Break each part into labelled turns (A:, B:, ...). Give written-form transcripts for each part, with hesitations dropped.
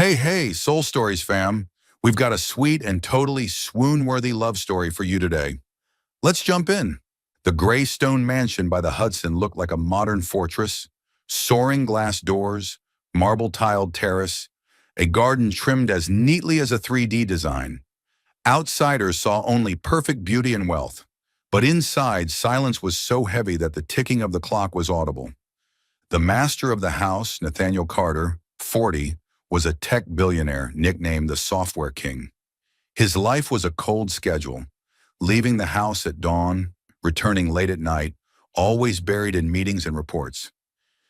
A: Hey, Soul Stories fam. We've got a sweet and totally swoon-worthy love story for you today. Let's jump in. The gray stone mansion by the Hudson looked like a modern fortress, soaring glass doors, marble-tiled terrace, a garden trimmed as neatly as a 3D design. Outsiders saw only perfect beauty and wealth, but inside, silence was so heavy that the ticking of the clock was audible. The master of the house, Nathaniel Carter, 40, was a tech billionaire nicknamed the Software King. His life was a cold schedule, leaving the house at dawn, returning late at night, always buried in meetings and reports.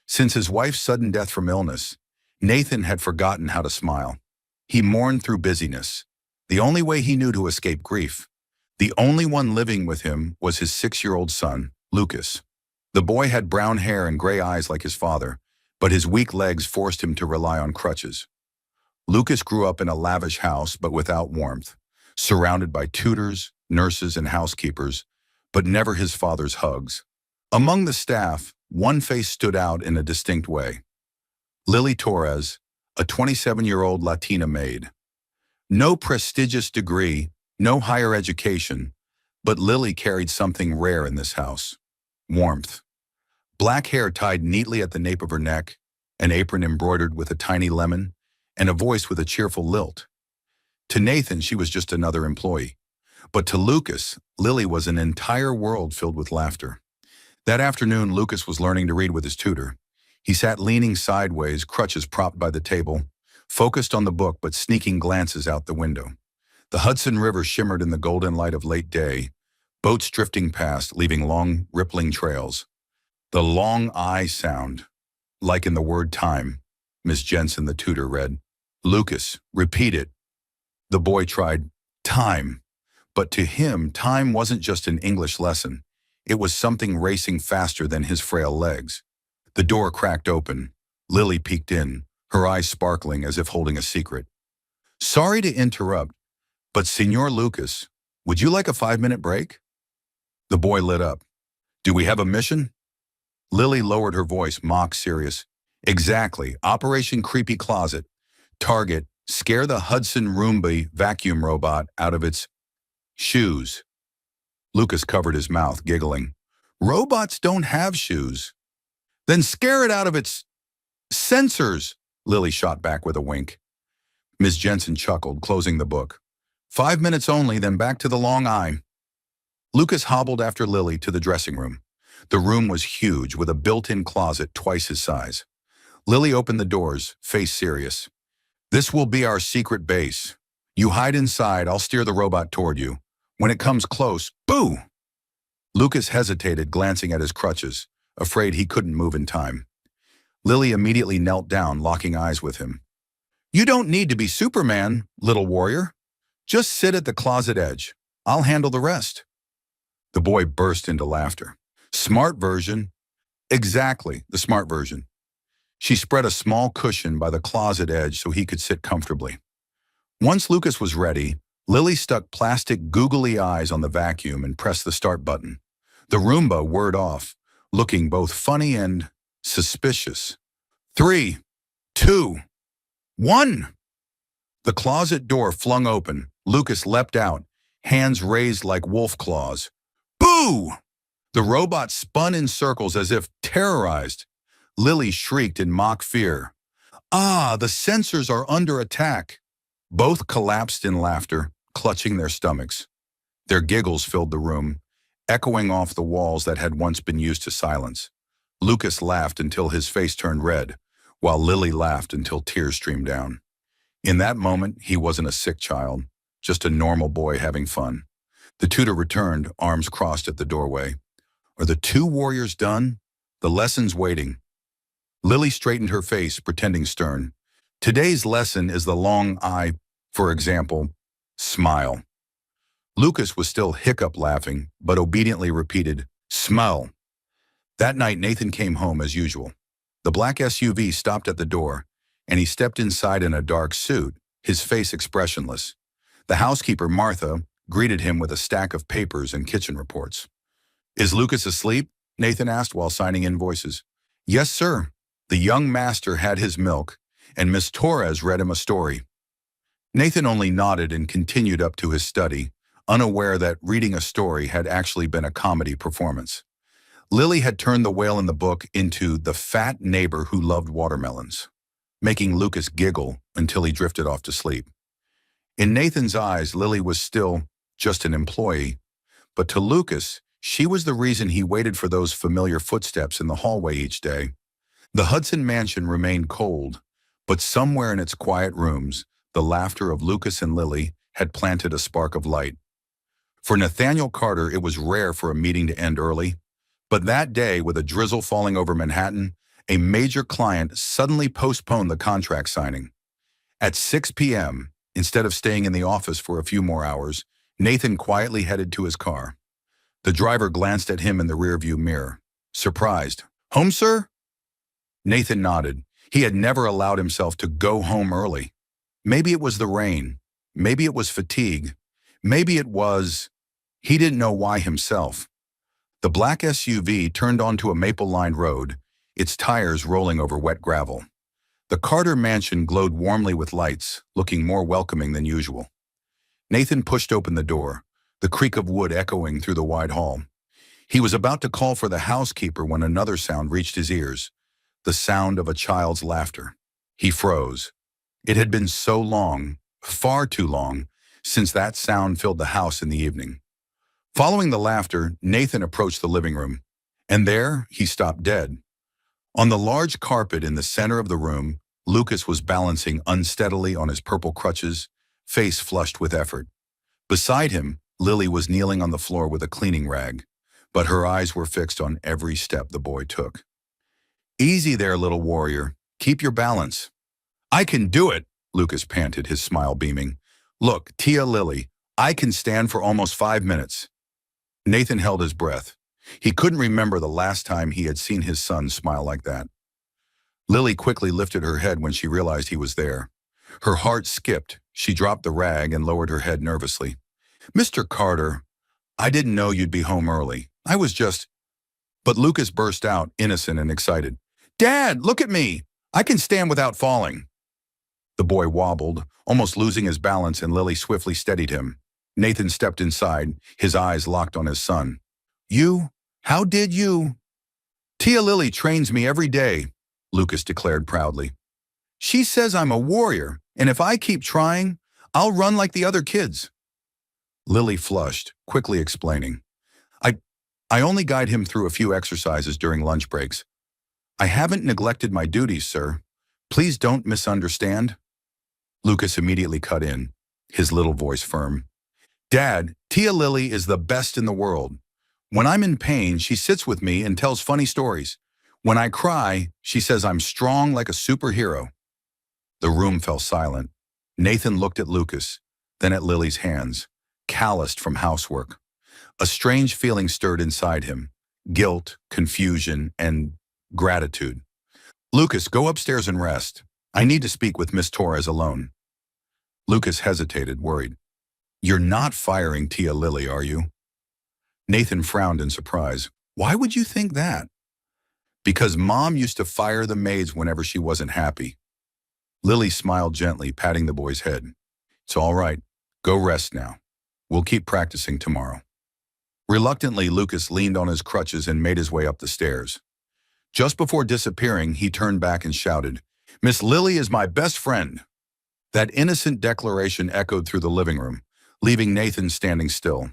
A: Since his wife's sudden death from illness, Nathan had forgotten how to smile. He mourned through busyness, the only way he knew to escape grief. The only one living with him was his 6-year-old son, Lucas. The boy had brown hair and gray eyes like his father, but his weak legs forced him to rely on crutches. Lucas grew up in a lavish house but without warmth, surrounded by tutors, nurses, and housekeepers, but never his father's hugs. Among the staff, one face stood out in a distinct way. Lily Torres, a 27-year-old Latina maid. No prestigious degree, no higher education, but Lily carried something rare in this house: warmth. Black hair tied neatly at the nape of her neck, an apron embroidered with a tiny lemon, and a voice with a cheerful lilt. To Nathan, she was just another employee. But to Lucas, Lily was an entire world filled with laughter. That afternoon, Lucas was learning to read with his tutor. He sat leaning sideways, crutches propped by the table, focused on the book but sneaking glances out the window. The Hudson River shimmered in the golden light of late day, boats drifting past, leaving long, rippling trails. The long I sound, like in the word time, Miss Jensen, the tutor, read. Lucas, repeat it. The boy tried, time. But to him, time wasn't just an English lesson. It was something racing faster than his frail legs. The door cracked open. Lily peeked in, her eyes sparkling as if holding a secret. Sorry to interrupt, but Senor Lucas, would you like a 5-minute break? The boy lit up. Do we have a mission? Lily lowered her voice, mock serious. Exactly. Operation Creepy Closet. Target, scare the Hudson Roomba vacuum robot out of its shoes. Lucas covered his mouth, giggling. Robots don't have shoes. Then scare it out of its sensors, Lily shot back with a wink. Ms. Jensen chuckled, closing the book. 5 minutes only, then back to the long I. Lucas hobbled after Lily to the dressing room. The room was huge, with a built-in closet twice his size. Lily opened the doors, face serious. This will be our secret base. You hide inside, I'll steer the robot toward you. When it comes close, boo! Lucas hesitated, glancing at his crutches, afraid he couldn't move in time. Lily immediately knelt down, locking eyes with him. You don't need to be Superman, little warrior. Just sit at the closet edge. I'll handle the rest. The boy burst into laughter. Smart version. Exactly, the smart version. She spread a small cushion by the closet edge so he could sit comfortably. Once Lucas was ready, Lily stuck plastic googly eyes on the vacuum and pressed the start button. The Roomba whirred off, looking both funny and suspicious. 3, 2, 1. The closet door flung open. Lucas leapt out, hands raised like wolf claws. Boo! The robot spun in circles as if terrorized. Lily shrieked in mock fear. Ah, the sensors are under attack. Both collapsed in laughter, clutching their stomachs. Their giggles filled the room, echoing off the walls that had once been used to silence. Lucas laughed until his face turned red, while Lily laughed until tears streamed down. In that moment, he wasn't a sick child, just a normal boy having fun. The tutor returned, arms crossed at the doorway. Are the two warriors done? The lesson's waiting. Lily straightened her face, pretending stern. Today's lesson is the long I, for example, smile. Lucas was still hiccup laughing, but obediently repeated, smell. That night, Nathan came home as usual. The black SUV stopped at the door, and he stepped inside in a dark suit, his face expressionless. The housekeeper, Martha, greeted him with a stack of papers and kitchen reports. Is Lucas asleep? Nathan asked while signing invoices. Yes, sir. The young master had his milk, and Miss Torres read him a story. Nathan only nodded and continued up to his study, unaware that reading a story had actually been a comedy performance. Lily had turned the whale in the book into the fat neighbor who loved watermelons, making Lucas giggle until he drifted off to sleep. In Nathan's eyes, Lily was still just an employee, but to Lucas, she was the reason he waited for those familiar footsteps in the hallway each day. The Hudson mansion remained cold, but somewhere in its quiet rooms, the laughter of Lucas and Lily had planted a spark of light. For Nathaniel Carter, it was rare for a meeting to end early, but that day, with a drizzle falling over Manhattan, a major client suddenly postponed the contract signing. At 6 p.m., instead of staying in the office for a few more hours, Nathan quietly headed to his car. The driver glanced at him in the rearview mirror, surprised. "Home, sir?" Nathan nodded. He had never allowed himself to go home early. Maybe it was the rain. Maybe it was fatigue. Maybe it was... He didn't know why himself. The black SUV turned onto a maple-lined road, its tires rolling over wet gravel. The Carter mansion glowed warmly with lights, looking more welcoming than usual. Nathan pushed open the door, the creak of wood echoing through the wide hall. He was about to call for the housekeeper when another sound reached his ears, the sound of a child's laughter. He froze. It had been so long, far too long, since that sound filled the house in the evening. Following the laughter, Nathan approached the living room, and there he stopped dead. On the large carpet in the center of the room, Lucas was balancing unsteadily on his purple crutches, face flushed with effort. Beside him, Lily was kneeling on the floor with a cleaning rag, but her eyes were fixed on every step the boy took. "Easy there, little warrior. Keep your balance." "I can do it," Lucas panted, his smile beaming. "Look, Tia Lily, I can stand for almost 5 minutes." Nathan held his breath. He couldn't remember the last time he had seen his son smile like that. Lily quickly lifted her head when she realized he was there. Her heart skipped. She dropped the rag and lowered her head nervously. "Mr. Carter, I didn't know you'd be home early. I was just..." But Lucas burst out, innocent and excited. "Dad, look at me! I can stand without falling." The boy wobbled, almost losing his balance, and Lily swiftly steadied him. Nathan stepped inside, his eyes locked on his son. "You? How did you?" "Tia Lily trains me every day," Lucas declared proudly. "She says I'm a warrior, and if I keep trying, I'll run like the other kids." Lily flushed, quickly explaining. I only guide him through a few exercises during lunch breaks. I haven't neglected my duties, sir. Please don't misunderstand." Lucas immediately cut in, his little voice firm. "Dad, Tia Lily is the best in the world. When I'm in pain, she sits with me and tells funny stories. When I cry, she says I'm strong like a superhero." The room fell silent. Nathan looked at Lucas, then at Lily's hands, calloused from housework. A strange feeling stirred inside him, guilt, confusion, and gratitude. "Lucas, go upstairs and rest. I need to speak with Miss Torres alone." Lucas hesitated, worried. "You're not firing Tia Lily, are you?" Nathan frowned in surprise. "Why would you think that?" "Because Mom used to fire the maids whenever she wasn't happy." Lily smiled gently, patting the boy's head. "It's all right. Go rest now. We'll keep practicing tomorrow." Reluctantly, Lucas leaned on his crutches and made his way up the stairs. Just before disappearing, he turned back and shouted, "Miss Lily is my best friend." That innocent declaration echoed through the living room, leaving Nathan standing still.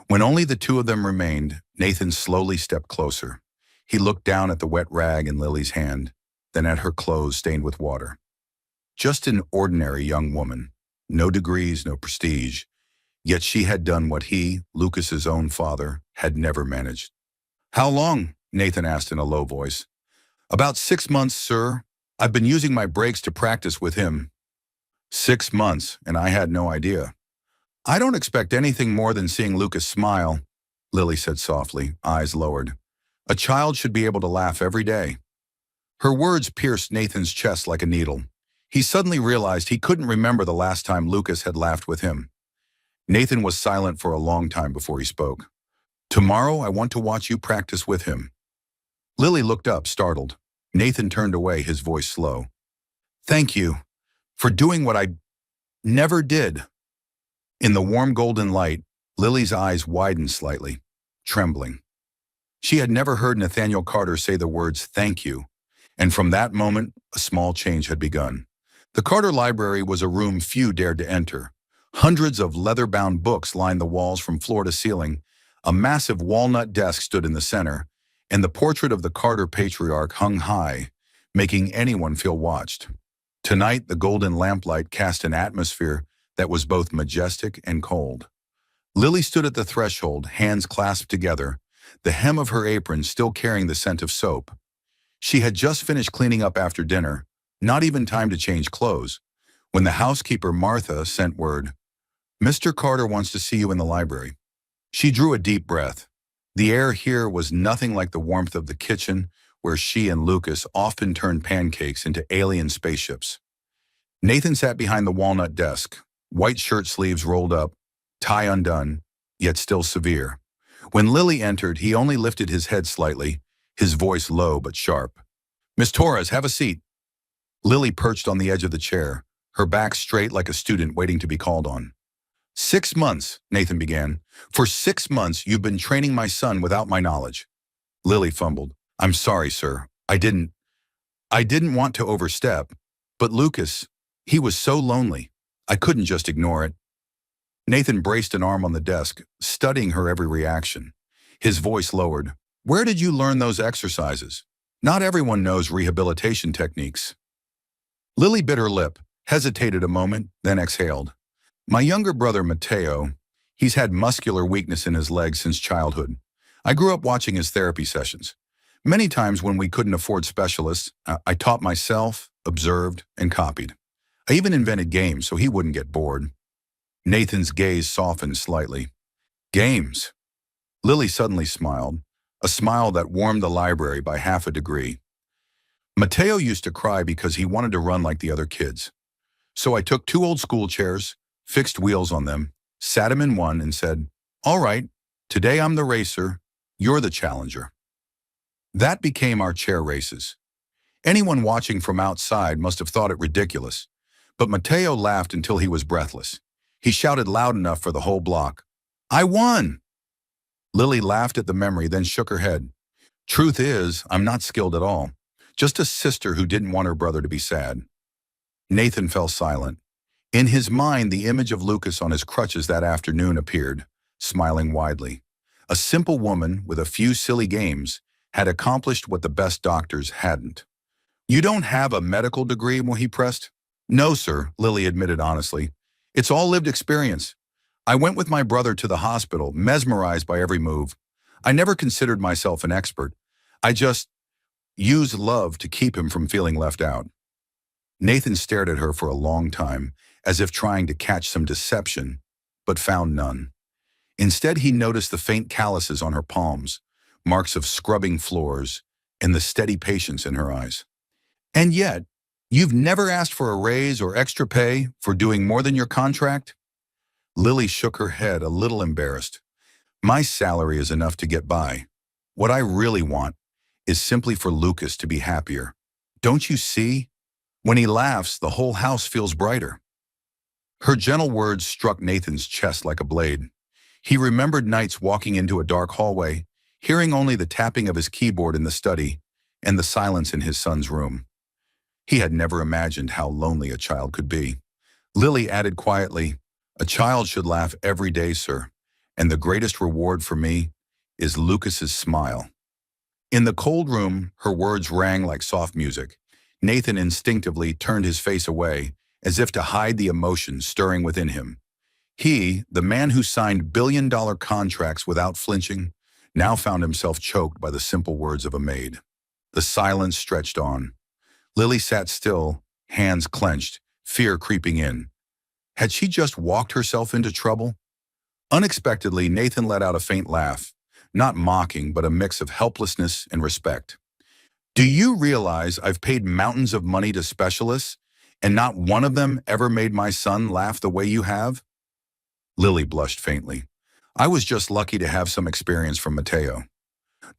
A: When only the two of them remained, Nathan slowly stepped closer. He looked down at the wet rag in Lily's hand, then at her clothes stained with water. Just an ordinary young woman. No degrees, no prestige. Yet she had done what he, Lucas's own father, had never managed. "How long?" Nathan asked in a low voice. "About 6 months, sir. I've been using my breaks to practice with him." 6 months, and I had no idea. "I don't expect anything more than seeing Lucas smile," Lily said softly, eyes lowered. "A child should be able to laugh every day." Her words pierced Nathan's chest like a needle. He suddenly realized he couldn't remember the last time Lucas had laughed with him. Nathan was silent for a long time before he spoke. "Tomorrow I want to watch you practice with him." Lily looked up, startled. Nathan turned away, his voice slow. Thank you for doing what I never did. In the warm golden light, Lily's eyes widened slightly, trembling. She had never heard Nathaniel Carter say the words thank you, and from that moment, a small change had begun. The Carter Library was a room few dared to enter. Hundreds of leather-bound books lined the walls from floor to ceiling. A massive walnut desk stood in the center, and the portrait of the Carter Patriarch hung high, making anyone feel watched. Tonight, the golden lamplight cast an atmosphere that was both majestic and cold. Lily stood at the threshold, hands clasped together, the hem of her apron still carrying the scent of soap. She had just finished cleaning up after dinner, not even time to change clothes, when the housekeeper Martha sent word, "Mr. Carter wants to see you in the library." She drew a deep breath. The air here was nothing like the warmth of the kitchen, where she and Lucas often turned pancakes into alien spaceships. Nathan sat behind the walnut desk, white shirt sleeves rolled up, tie undone, yet still severe. When Lily entered, he only lifted his head slightly, his voice low but sharp. "Miss Torres, have a seat." Lily perched on the edge of the chair, her back straight like a student waiting to be called on. "6 months," Nathan began. "For 6 months, you've been training my son without my knowledge." Lily fumbled. "I'm sorry, sir. I didn't want to overstep. But Lucas, he was so lonely. I couldn't just ignore it." Nathan braced an arm on the desk, studying her every reaction. His voice lowered. "Where did you learn those exercises? Not everyone knows rehabilitation techniques." Lily bit her lip, hesitated a moment, then exhaled. "My younger brother, Mateo, he's had muscular weakness in his legs since childhood. I grew up watching his therapy sessions. Many times when we couldn't afford specialists, I taught myself, observed, and copied. I even invented games so he wouldn't get bored." Nathan's gaze softened slightly. "Games?" Lily suddenly smiled, a smile that warmed the library by half a degree. "Mateo used to cry because he wanted to run like the other kids. So I took 2 old school chairs, fixed wheels on them, sat him in one and said, 'All right, today I'm the racer, you're the challenger.' That became our chair races. Anyone watching from outside must have thought it ridiculous, but Mateo laughed until he was breathless. He shouted loud enough for the whole block, 'I won!' Lily laughed at the memory, then shook her head. "Truth is, I'm not skilled at all. Just a sister who didn't want her brother to be sad." Nathan fell silent. In his mind, the image of Lucas on his crutches that afternoon appeared, smiling widely. A simple woman with a few silly games had accomplished what the best doctors hadn't. "You don't have a medical degree?" he pressed. "No, sir," Lily admitted honestly. "It's all lived experience. I went with my brother to the hospital, mesmerized by every move. I never considered myself an expert. I just used love to keep him from feeling left out." Nathan stared at her for a long time, as if trying to catch some deception, but found none. Instead, he noticed the faint calluses on her palms, marks of scrubbing floors, and the steady patience in her eyes. "And yet, you've never asked for a raise or extra pay for doing more than your contract?" Lily shook her head, a little embarrassed. "My salary is enough to get by. What I really want is simply for Lucas to be happier. Don't you see? When he laughs, the whole house feels brighter." Her gentle words struck Nathan's chest like a blade. He remembered nights walking into a dark hallway, hearing only the tapping of his keyboard in the study and the silence in his son's room. He had never imagined how lonely a child could be. Lily added quietly, "A child should laugh every day, sir, and the greatest reward for me is Lucas's smile." In the cold room, her words rang like soft music. Nathan instinctively turned his face away, as if to hide the emotion stirring within him. He, the man who signed billion-dollar contracts without flinching, now found himself choked by the simple words of a maid. The silence stretched on. Lily sat still, hands clenched, fear creeping in. Had she just walked herself into trouble? Unexpectedly, Nathan let out a faint laugh, not mocking, but a mix of helplessness and respect. "Do you realize I've paid mountains of money to specialists, and not one of them ever made my son laugh the way you have?" Lily blushed faintly. "I was just lucky to have some experience from Mateo."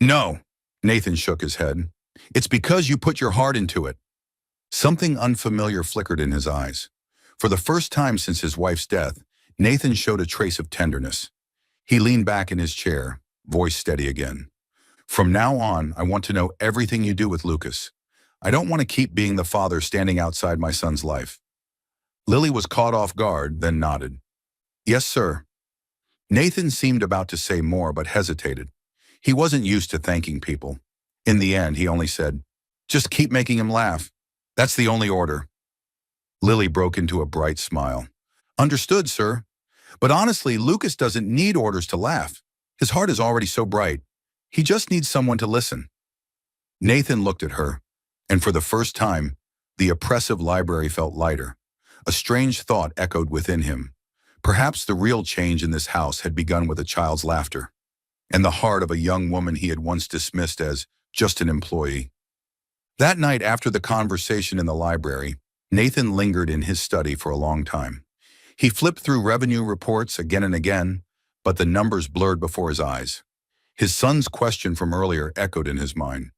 A: "No," Nathan shook his head. "It's because you put your heart into it. Something unfamiliar flickered in his eyes. For the first time since his wife's death, Nathan showed a trace of tenderness. He leaned back in his chair, voice steady again. From now on, I want to know everything you do with Lucas. I don't want to keep being the father standing outside my son's life. Lily was caught off guard, then nodded. Yes, sir. Nathan seemed about to say more, but hesitated. He wasn't used to thanking people. In the end, he only said, just keep making him laugh. That's the only order. Lily broke into a bright smile. Understood, sir. But honestly, Lucas doesn't need orders to laugh. His heart is already so bright. He just needs someone to listen. Nathan looked at her, and for the first time, the oppressive library felt lighter. A strange thought echoed within him. Perhaps the real change in this house had begun with a child's laughter, and the heart of a young woman he had once dismissed as just an employee. That night after the conversation in the library, Nathan lingered in his study for a long time. He flipped through revenue reports again and again, but the numbers blurred before his eyes. His son's question from earlier echoed in his mind.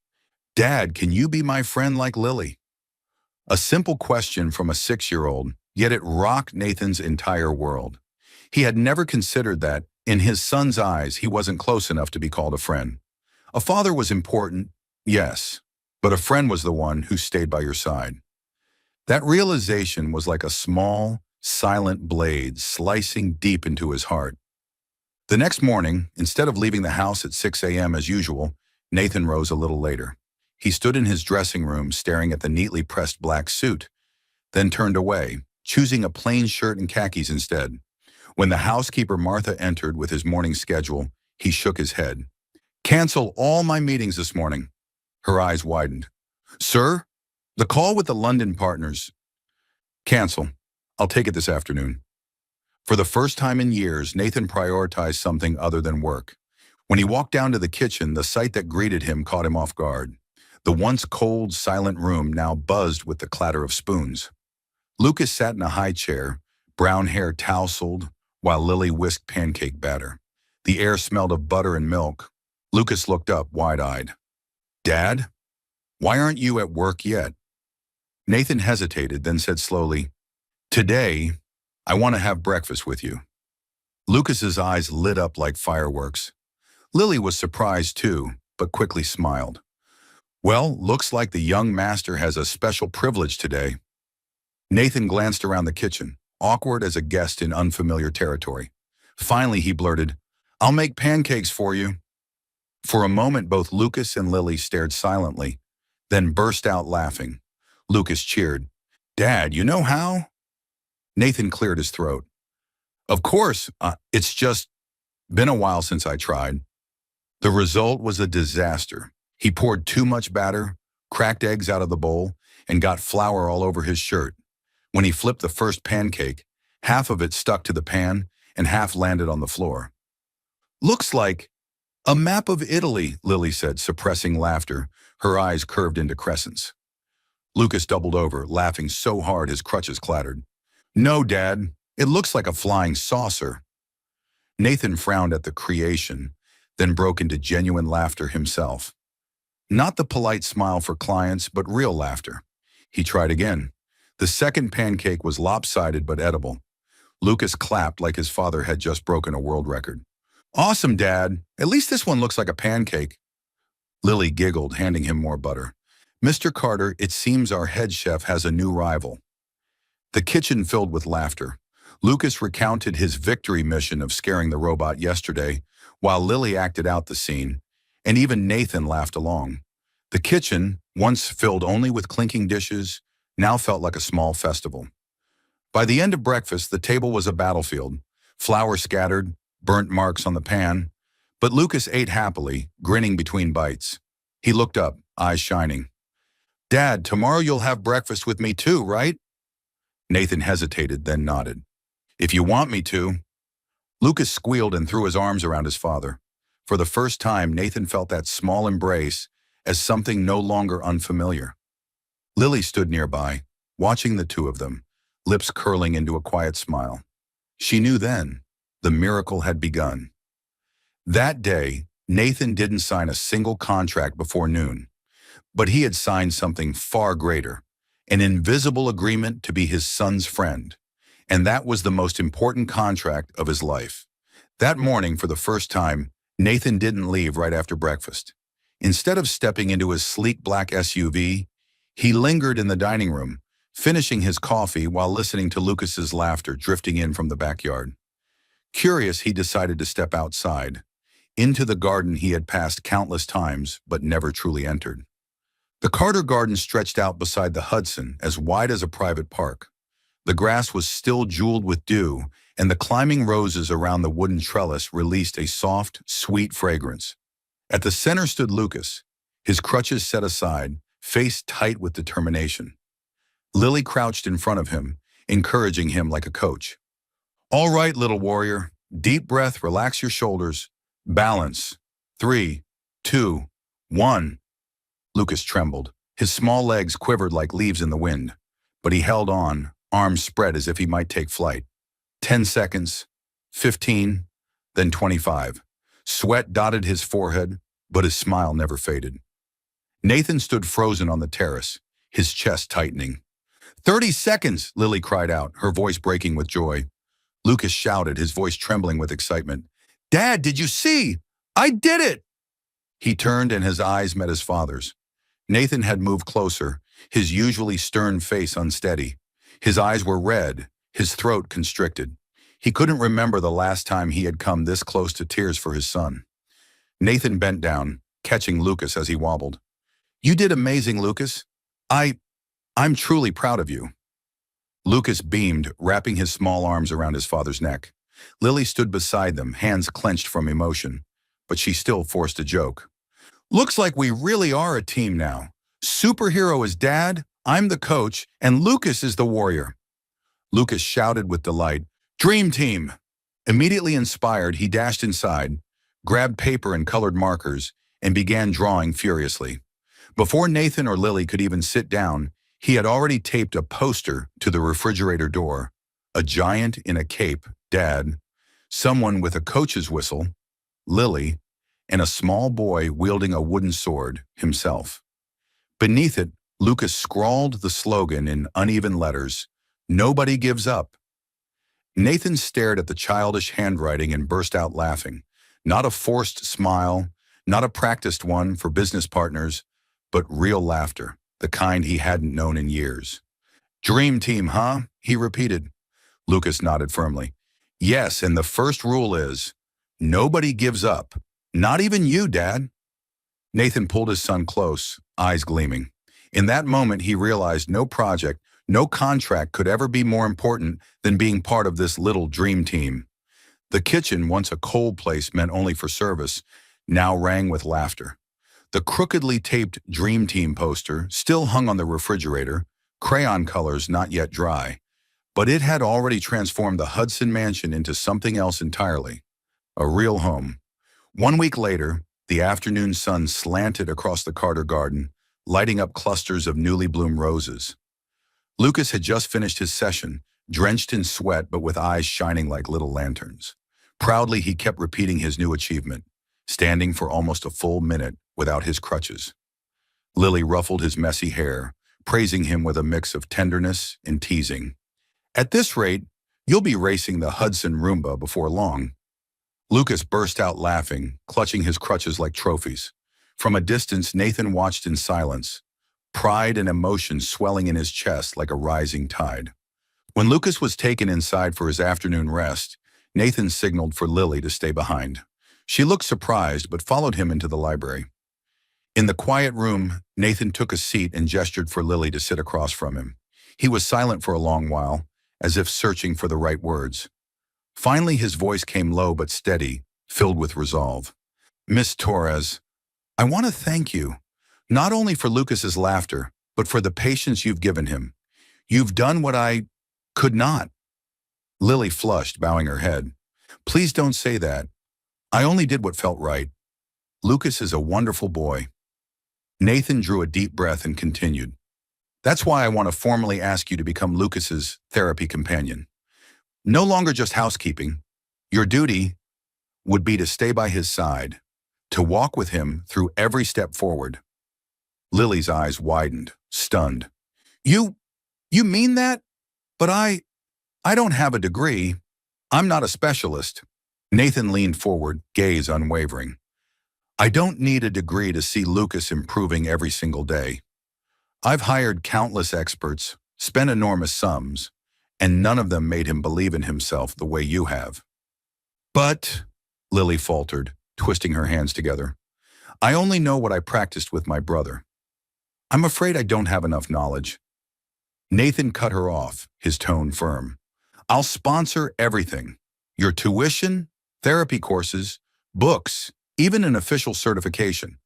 A: Dad, can you be my friend like Lily? A simple question from a 6-year-old, yet it rocked Nathan's entire world. He had never considered that, in his son's eyes, he wasn't close enough to be called a friend. A father was important, yes, but a friend was the one who stayed by your side. That realization was like a small, silent blade slicing deep into his heart. The next morning, instead of leaving the house at 6 a.m. as usual, Nathan rose a little later. He stood in his dressing room staring at the neatly pressed black suit, then turned away, choosing a plain shirt and khakis instead. When the housekeeper Martha entered with his morning schedule, he shook his head. Cancel all my meetings this morning. Her eyes widened. Sir, the call with the London partners. Cancel. I'll take it this afternoon. For the first time in years, Nathan prioritized something other than work. When he walked down to the kitchen, the sight that greeted him caught him off guard. The once cold, silent room now buzzed with the clatter of spoons. Lucas sat in a high chair, brown hair tousled, while Lily whisked pancake batter. The air smelled of butter and milk. Lucas looked up, wide-eyed. Dad, why aren't you at work yet? Nathan hesitated, then said slowly, Today, I want to have breakfast with you. Lucas's eyes lit up like fireworks. Lily was surprised too, but quickly smiled. Well, looks like the young master has a special privilege today. Nathan glanced around the kitchen, awkward as a guest in unfamiliar territory. Finally, he blurted, I'll make pancakes for you. For a moment, both Lucas and Lily stared silently, then burst out laughing. Lucas cheered. Dad, you know how? Nathan cleared his throat. Of course, it's just been a while since I tried. The result was a disaster. He poured too much batter, cracked eggs out of the bowl, and got flour all over his shirt. When he flipped the first pancake, half of it stuck to the pan and half landed on the floor. Looks like a map of Italy, Lily said, suppressing laughter, her eyes curved into crescents. Lucas doubled over, laughing so hard his crutches clattered. No, Dad, it looks like a flying saucer. Nathan frowned at the creation, then broke into genuine laughter himself. Not the polite smile for clients, but real laughter. He tried again. The second pancake was lopsided but edible. Lucas clapped like his father had just broken a world record. Awesome, Dad. At least this one looks like a pancake. Lily giggled, handing him more butter. Mr. Carter, it seems our head chef has a new rival. The kitchen filled with laughter. Lucas recounted his victory mission of scaring the robot yesterday, while Lily acted out the scene, and even Nathan laughed along. The kitchen, once filled only with clinking dishes, now felt like a small festival. By the end of breakfast, the table was a battlefield. Flour scattered, burnt marks on the pan, but Lucas ate happily, grinning between bites. He looked up, eyes shining. Dad, tomorrow you'll have breakfast with me too, right? Nathan hesitated, then nodded. If you want me to. Lucas squealed and threw his arms around his father. For the first time, Nathan felt that small embrace as something no longer unfamiliar. Lily stood nearby, watching the two of them, lips curling into a quiet smile. She knew then the miracle had begun. That day, Nathan didn't sign a single contract before noon, but he had signed something far greater, an invisible agreement to be his son's friend. And that was the most important contract of his life. That morning, for the first time, Nathan didn't leave right after breakfast. Instead of stepping into his sleek black SUV, he lingered in the dining room, finishing his coffee while listening to Lucas's laughter drifting in from the backyard. Curious, he decided to step outside, into the garden he had passed countless times but never truly entered. The Carter garden stretched out beside the Hudson, as wide as a private park. The grass was still jeweled with dew, and the climbing roses around the wooden trellis released a soft, sweet fragrance. At the center stood Lucas, his crutches set aside, face tight with determination. Lily crouched in front of him, encouraging him like a coach. "All right, little warrior. Deep breath, relax your shoulders. Balance. 3, 2, 1. Lucas trembled. His small legs quivered like leaves in the wind, but he held on, arms spread as if he might take flight. 10 seconds, 15, then 25. Sweat dotted his forehead, but his smile never faded. Nathan stood frozen on the terrace, his chest tightening. 30 seconds, Lily cried out, her voice breaking with joy. Lucas shouted, his voice trembling with excitement. "Dad, did you see? I did it!" He turned and his eyes met his father's. Nathan had moved closer, his usually stern face unsteady. His eyes were red, his throat constricted. He couldn't remember the last time he had come this close to tears for his son. Nathan bent down, catching Lucas as he wobbled. "You did amazing, Lucas. I'm truly proud of you." Lucas beamed, wrapping his small arms around his father's neck. Lily stood beside them, hands clenched from emotion, but she still forced a joke. "Looks like we really are a team now. Superhero is Dad, I'm the coach, and Lucas is the warrior." Lucas shouted with delight, "Dream team!" Immediately inspired, he dashed inside, grabbed paper and colored markers, and began drawing furiously. Before Nathan or Lily could even sit down, he had already taped a poster to the refrigerator door. A giant in a cape, Dad, someone with a coach's whistle, Lily, and a small boy wielding a wooden sword, himself. Beneath it, Lucas scrawled the slogan in uneven letters, "Nobody gives up." Nathan stared at the childish handwriting and burst out laughing. Not a forced smile, not a practiced one for business partners, but real laughter, the kind he hadn't known in years. "Dream team, huh?" he repeated. Lucas nodded firmly. "Yes, and the first rule is, nobody gives up. Not even you, Dad." Nathan pulled his son close, eyes gleaming. In that moment, he realized no project, no contract could ever be more important than being part of this little dream team. The kitchen, once a cold place meant only for service, now rang with laughter. The crookedly taped Dream Team poster still hung on the refrigerator, crayon colors not yet dry, but it had already transformed the Hudson mansion into something else entirely, a real home. 1 week later, the afternoon sun slanted across the Carter garden, lighting up clusters of newly bloomed roses. Lucas had just finished his session, drenched in sweat but with eyes shining like little lanterns. Proudly, he kept repeating his new achievement, standing for almost a full minute without his crutches. Lily ruffled his messy hair, praising him with a mix of tenderness and teasing. "At this rate, you'll be racing the Hudson Roomba before long." Lucas burst out laughing, clutching his crutches like trophies. From a distance, Nathan watched in silence, pride and emotion swelling in his chest like a rising tide. When Lucas was taken inside for his afternoon rest, Nathan signaled for Lily to stay behind. She looked surprised but followed him into the library. In the quiet room, Nathan took a seat and gestured for Lily to sit across from him. He was silent for a long while, as if searching for the right words. Finally, his voice came low but steady, filled with resolve. "Miss Torres, I want to thank you, not only for Lucas's laughter, but for the patience you've given him. You've done what I could not." Lily flushed, bowing her head. "Please don't say that. I only did what felt right. Lucas is a wonderful boy." Nathan drew a deep breath and continued. "That's why I want to formally ask you to become Lucas's therapy companion. No longer just housekeeping. Your duty would be to stay by his side, to walk with him through every step forward." Lily's eyes widened, stunned. You, you mean that? But I don't have a degree. I'm not a specialist. Nathan leaned forward, gaze unwavering. I don't need a degree to see Lucas improving every single day. I've hired countless experts, spent enormous sums, and none of them made him believe in himself the way you have. But, Lily faltered, twisting her hands together, I only know what I practiced with my brother. I'm afraid I don't have enough knowledge. Nathan cut her off, his tone firm. I'll sponsor everything. Your tuition, therapy courses, books, even an official certification.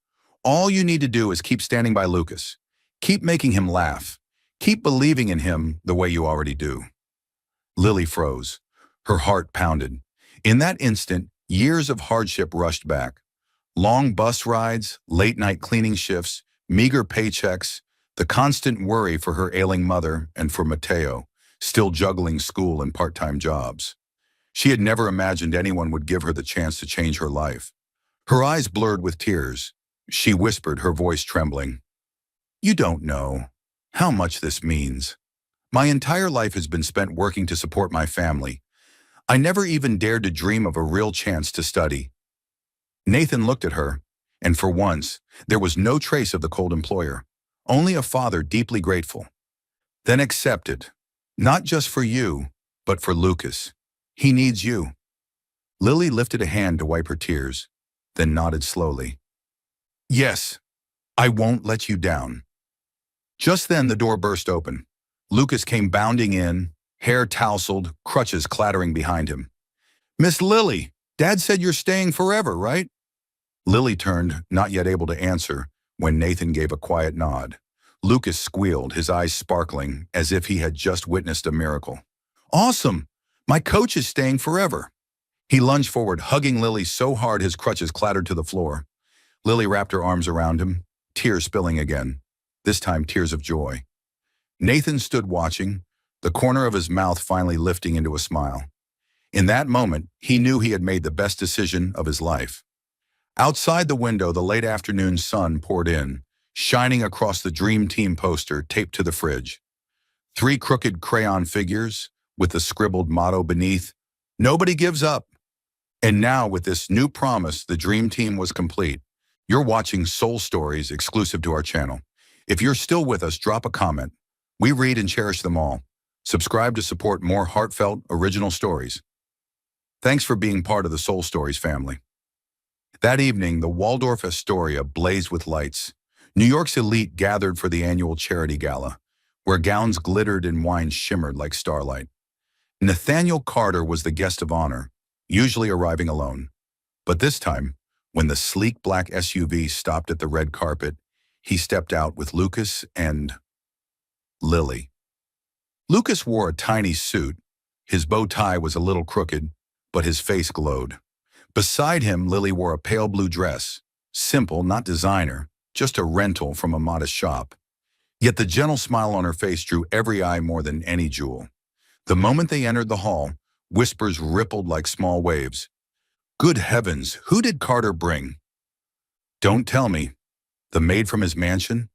A: All you need to do is keep standing by Lucas. Keep making him laugh. Keep believing in him the way you already do. Lily froze. Her heart pounded. In that instant, years of hardship rushed back. Long bus rides, late-night cleaning shifts, meager paychecks, the constant worry for her ailing mother and for Mateo, still juggling school and part-time jobs. She had never imagined anyone would give her the chance to change her life. Her eyes blurred with tears. She whispered, her voice trembling. You don't know how much this means. My entire life has been spent working to support my family. I never even dared to dream of a real chance to study. Nathan looked at her, and for once, there was no trace of the cold employer, only a father deeply grateful. Then accept it, not just for you, but for Lucas. He needs you. Lily lifted a hand to wipe her tears, then nodded slowly. Yes, I won't let you down. Just then the door burst open. Lucas came bounding in, hair tousled, crutches clattering behind him. Miss Lily, Dad said you're staying forever, right? Lily turned, not yet able to answer, when Nathan gave a quiet nod. Lucas squealed, his eyes sparkling, as if he had just witnessed a miracle. Awesome! My coach is staying forever. He lunged forward, hugging Lily so hard his crutches clattered to the floor. Lily wrapped her arms around him, tears spilling again, this time tears of joy. Nathan stood watching, the corner of his mouth finally lifting into a smile. In that moment, he knew he had made the best decision of his life. Outside the window, the late afternoon sun poured in, shining across the Dream Team poster taped to the fridge. 3 crooked crayon figures, with the scribbled motto beneath, "Nobody gives up." And now, with this new promise, the Dream Team was complete. You're watching Soul Stories exclusive to our channel. If you're still with us, drop a comment. We read and cherish them all. Subscribe to support more heartfelt, original stories. Thanks for being part of the Soul Stories family. That evening, the Waldorf Astoria blazed with lights. New York's elite gathered for the annual charity gala, where gowns glittered and wine shimmered like starlight. Nathaniel Carter was the guest of honor, usually arriving alone. But this time, when the sleek black SUV stopped at the red carpet, he stepped out with Lucas and Lily. Lucas wore a tiny suit. His bow tie was a little crooked, but his face glowed. Beside him, Lily wore a pale blue dress, simple, not designer, just a rental from a modest shop. Yet the gentle smile on her face drew every eye more than any jewel. The moment they entered the hall, whispers rippled like small waves. Good heavens, who did Carter bring? Don't tell me. The maid from his mansion?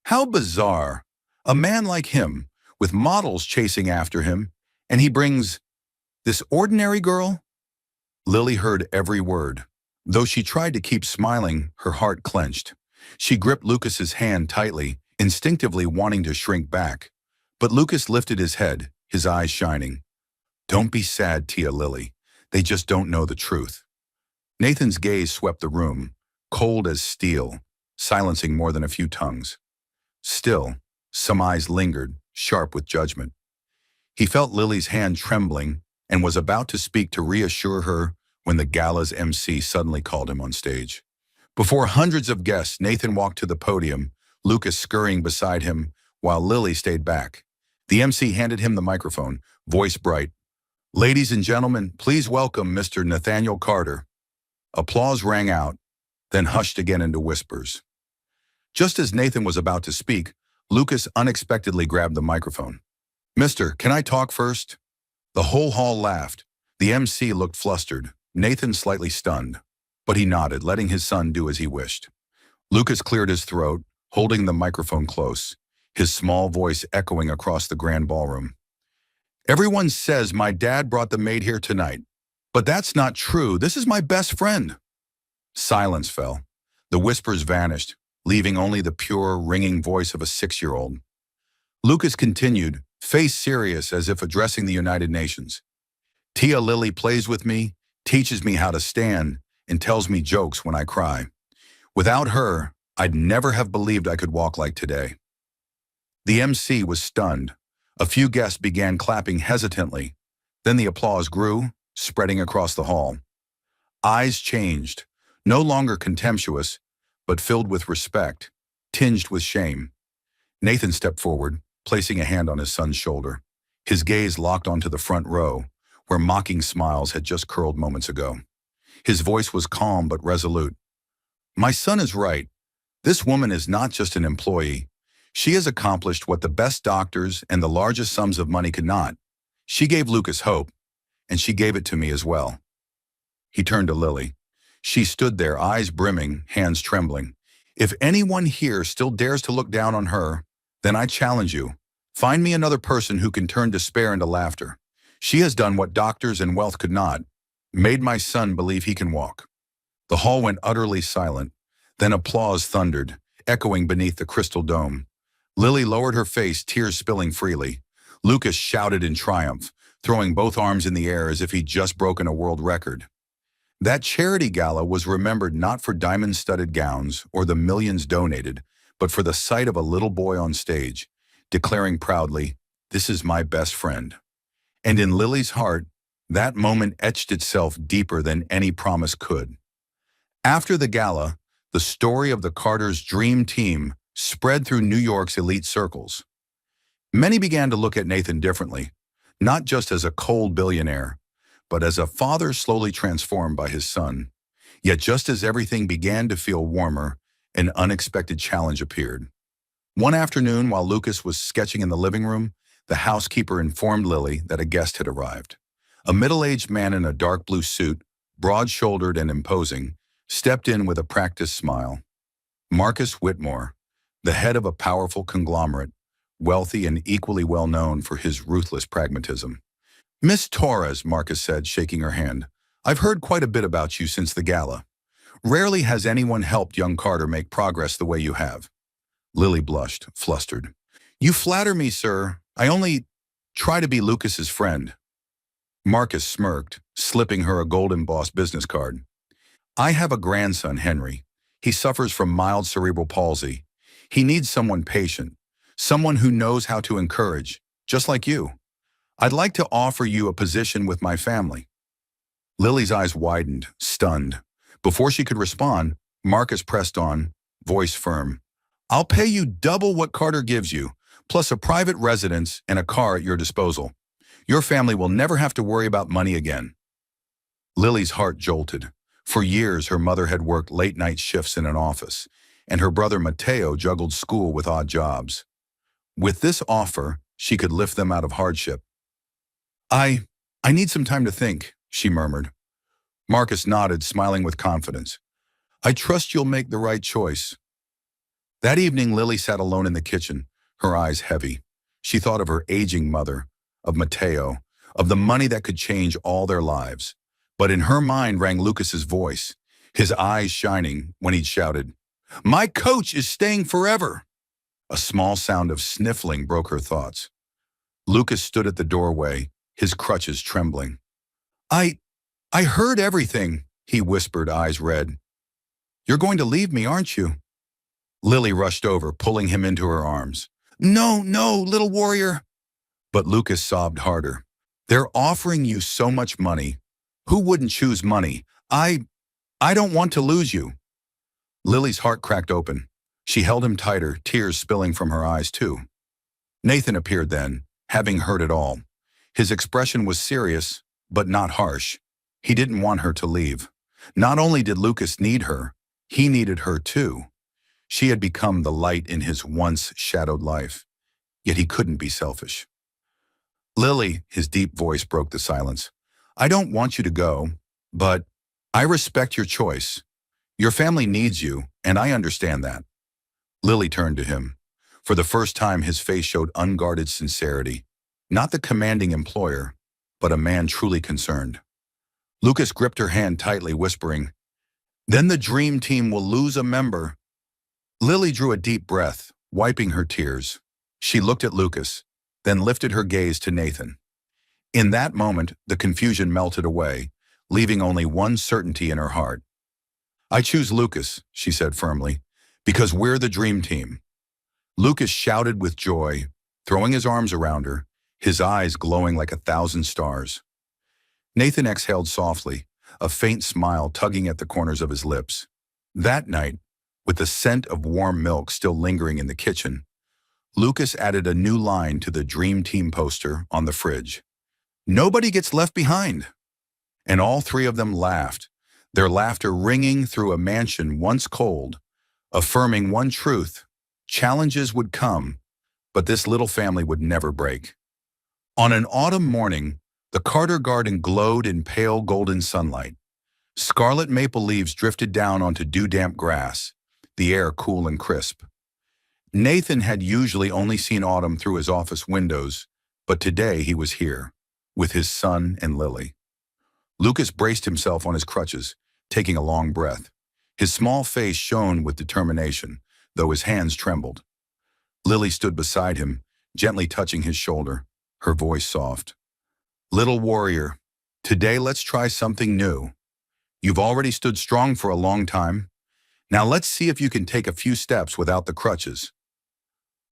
A: How bizarre. A man like him, with models chasing after him, and he brings this ordinary girl? Lily heard every word. Though she tried to keep smiling, her heart clenched. She gripped Lucas's hand tightly, instinctively wanting to shrink back. But Lucas lifted his head, his eyes shining. Don't be sad, Tia Lily. They just don't know the truth. Nathan's gaze swept the room, cold as steel, silencing more than a few tongues. Still, some eyes lingered, sharp with judgment. He felt Lily's hand trembling and was about to speak to reassure her when the gala's MC suddenly called him on stage. Before hundreds of guests, Nathan walked to the podium, Lucas scurrying beside him, while Lily stayed back. The MC handed him the microphone, voice bright. Ladies and gentlemen, please welcome Mr. Nathaniel Carter. Applause rang out, then hushed again into whispers. Just as Nathan was about to speak, Lucas unexpectedly grabbed the microphone. Mister, can I talk first? The whole hall laughed. The MC looked flustered, Nathan slightly stunned, but he nodded, letting his son do as he wished. Lucas cleared his throat, holding the microphone close. his small voice echoing across the grand ballroom. Everyone says my dad brought the maid here tonight, but that's not true. This is my best friend. Silence fell. The whispers vanished, leaving only the pure, ringing voice of a 6-year-old. Lucas continued, face serious as if addressing the United Nations. Tia Lily plays with me, teaches me how to stand, and tells me jokes when I cry. Without her, I'd never have believed I could walk like today. The MC was stunned. A few guests began clapping hesitantly. Then the applause grew, spreading across the hall. Eyes changed, no longer contemptuous, but filled with respect, tinged with shame. Nathan stepped forward, placing a hand on his son's shoulder. His gaze locked onto the front row, where mocking smiles had just curled moments ago. His voice was calm but resolute. My son is right. This woman is not just an employee. She has accomplished what the best doctors and the largest sums of money could not. She gave Lucas hope, and she gave it to me as well. He turned to Lily. She stood there, eyes brimming, hands trembling. If anyone here still dares to look down on her, then I challenge you. Find me another person who can turn despair into laughter. She has done what doctors and wealth could not, made my son believe he can walk. The hall went utterly silent. Then applause thundered, echoing beneath the crystal dome. Lily lowered her face, tears spilling freely. Lucas shouted in triumph, throwing both arms in the air as if he'd just broken a world record. That charity gala was remembered not for diamond-studded gowns or the millions donated, but for the sight of a little boy on stage, declaring proudly, "This is my best friend." And in Lily's heart, that moment etched itself deeper than any promise could. After the gala, the story of the Carters' dream team spread through New York's elite circles. Many began to look at Nathan differently, not just as a cold billionaire, but as a father slowly transformed by his son. Yet just as everything began to feel warmer, an unexpected challenge appeared. One afternoon, while Lucas was sketching in the living room, the housekeeper informed Lily that a guest had arrived. A middle-aged man in a dark blue suit, broad-shouldered and imposing, stepped in with a practiced smile. Marcus Whitmore, the head of a powerful conglomerate, wealthy and equally well known for his ruthless pragmatism. Miss Torres, Marcus said, shaking her hand, I've heard quite a bit about you since the gala. Rarely has anyone helped young Carter make progress the way you have. Lily blushed, flustered. You flatter me, sir. I only try to be Lucas's friend. Marcus smirked, slipping her a gold-embossed business card. I have a grandson, Henry. He suffers from mild cerebral palsy. He needs someone patient, someone who knows how to encourage, just like you. I'd like to offer you a position with my family. Lily's eyes widened, stunned. Before she could respond, Marcus pressed on, voice firm. I'll pay you double what Carter gives you, plus a private residence and a car at your disposal. Your family will never have to worry about money again. Lily's heart jolted. For years, her mother had worked late-night shifts in an office, and her brother Mateo juggled school with odd jobs. With this offer, she could lift them out of hardship. I need some time to think, she murmured. Marcus nodded, smiling with confidence. I trust you'll make the right choice. That evening, Lily sat alone in the kitchen, her eyes heavy. She thought of her aging mother, of Mateo, of the money that could change all their lives. But in her mind rang Lucas's voice, his eyes shining when he'd shouted, My coach is staying forever. A small sound of sniffling broke her thoughts. Lucas stood at the doorway, his crutches trembling. I heard everything, he whispered, eyes red. You're going to leave me, aren't you? Lily rushed over, pulling him into her arms. No, little warrior. But Lucas sobbed harder. They're offering you so much money. Who wouldn't choose money? I don't want to lose you. Lily's heart cracked open. She held him tighter, tears spilling from her eyes too. Nathan appeared then, having heard it all. His expression was serious, but not harsh. He didn't want her to leave. Not only did Lucas need her, he needed her too. She had become the light in his once shadowed life, yet he couldn't be selfish. Lily, his deep voice broke the silence. I don't want you to go, but I respect your choice. Your family needs you, and I understand that. Lily turned to him. For the first time, his face showed unguarded sincerity. Not the commanding employer, but a man truly concerned. Lucas gripped her hand tightly, whispering, "Then the dream team will lose a member." Lily drew a deep breath, wiping her tears. She looked at Lucas, then lifted her gaze to Nathan. In that moment, the confusion melted away, leaving only one certainty in her heart. "I choose Lucas," she said firmly, "because we're the dream team." Lucas shouted with joy, throwing his arms around her, his eyes glowing like 1,000 stars. Nathan exhaled softly, a faint smile tugging at the corners of his lips. That night, with the scent of warm milk still lingering in the kitchen, Lucas added a new line to the Dream Team poster on the fridge. "Nobody gets left behind." And all three of them laughed, their laughter ringing through a mansion once cold, affirming one truth: challenges would come, but this little family would never break. On an autumn morning, the Carter garden glowed in pale golden sunlight. Scarlet maple leaves drifted down onto dew-damp grass, the air cool and crisp. Nathan had usually only seen autumn through his office windows, but today he was here, with his son and Lily. Lucas braced himself on his crutches, taking a long breath. His small face shone with determination, though his hands trembled. Lily stood beside him, gently touching his shoulder, her voice soft. "Little warrior, today let's try something new. You've already stood strong for a long time. Now let's see if you can take a few steps without the crutches."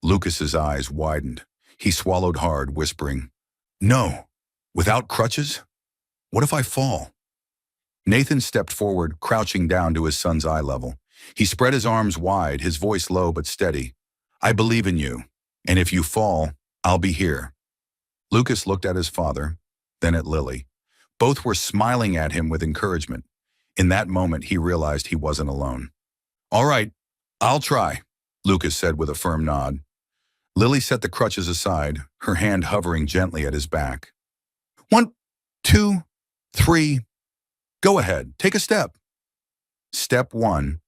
A: Lucas's eyes widened. He swallowed hard, whispering, "No, without crutches? What if I fall?" Nathan stepped forward, crouching down to his son's eye level. He spread his arms wide, his voice low but steady. "I believe in you, and if you fall, I'll be here." Lucas looked at his father, then at Lily. Both were smiling at him with encouragement. In that moment, he realized he wasn't alone. "All right, I'll try," Lucas said with a firm nod. Lily set the crutches aside, her hand hovering gently at his back. "1, 2, 3. Go ahead, take a step." Step 1,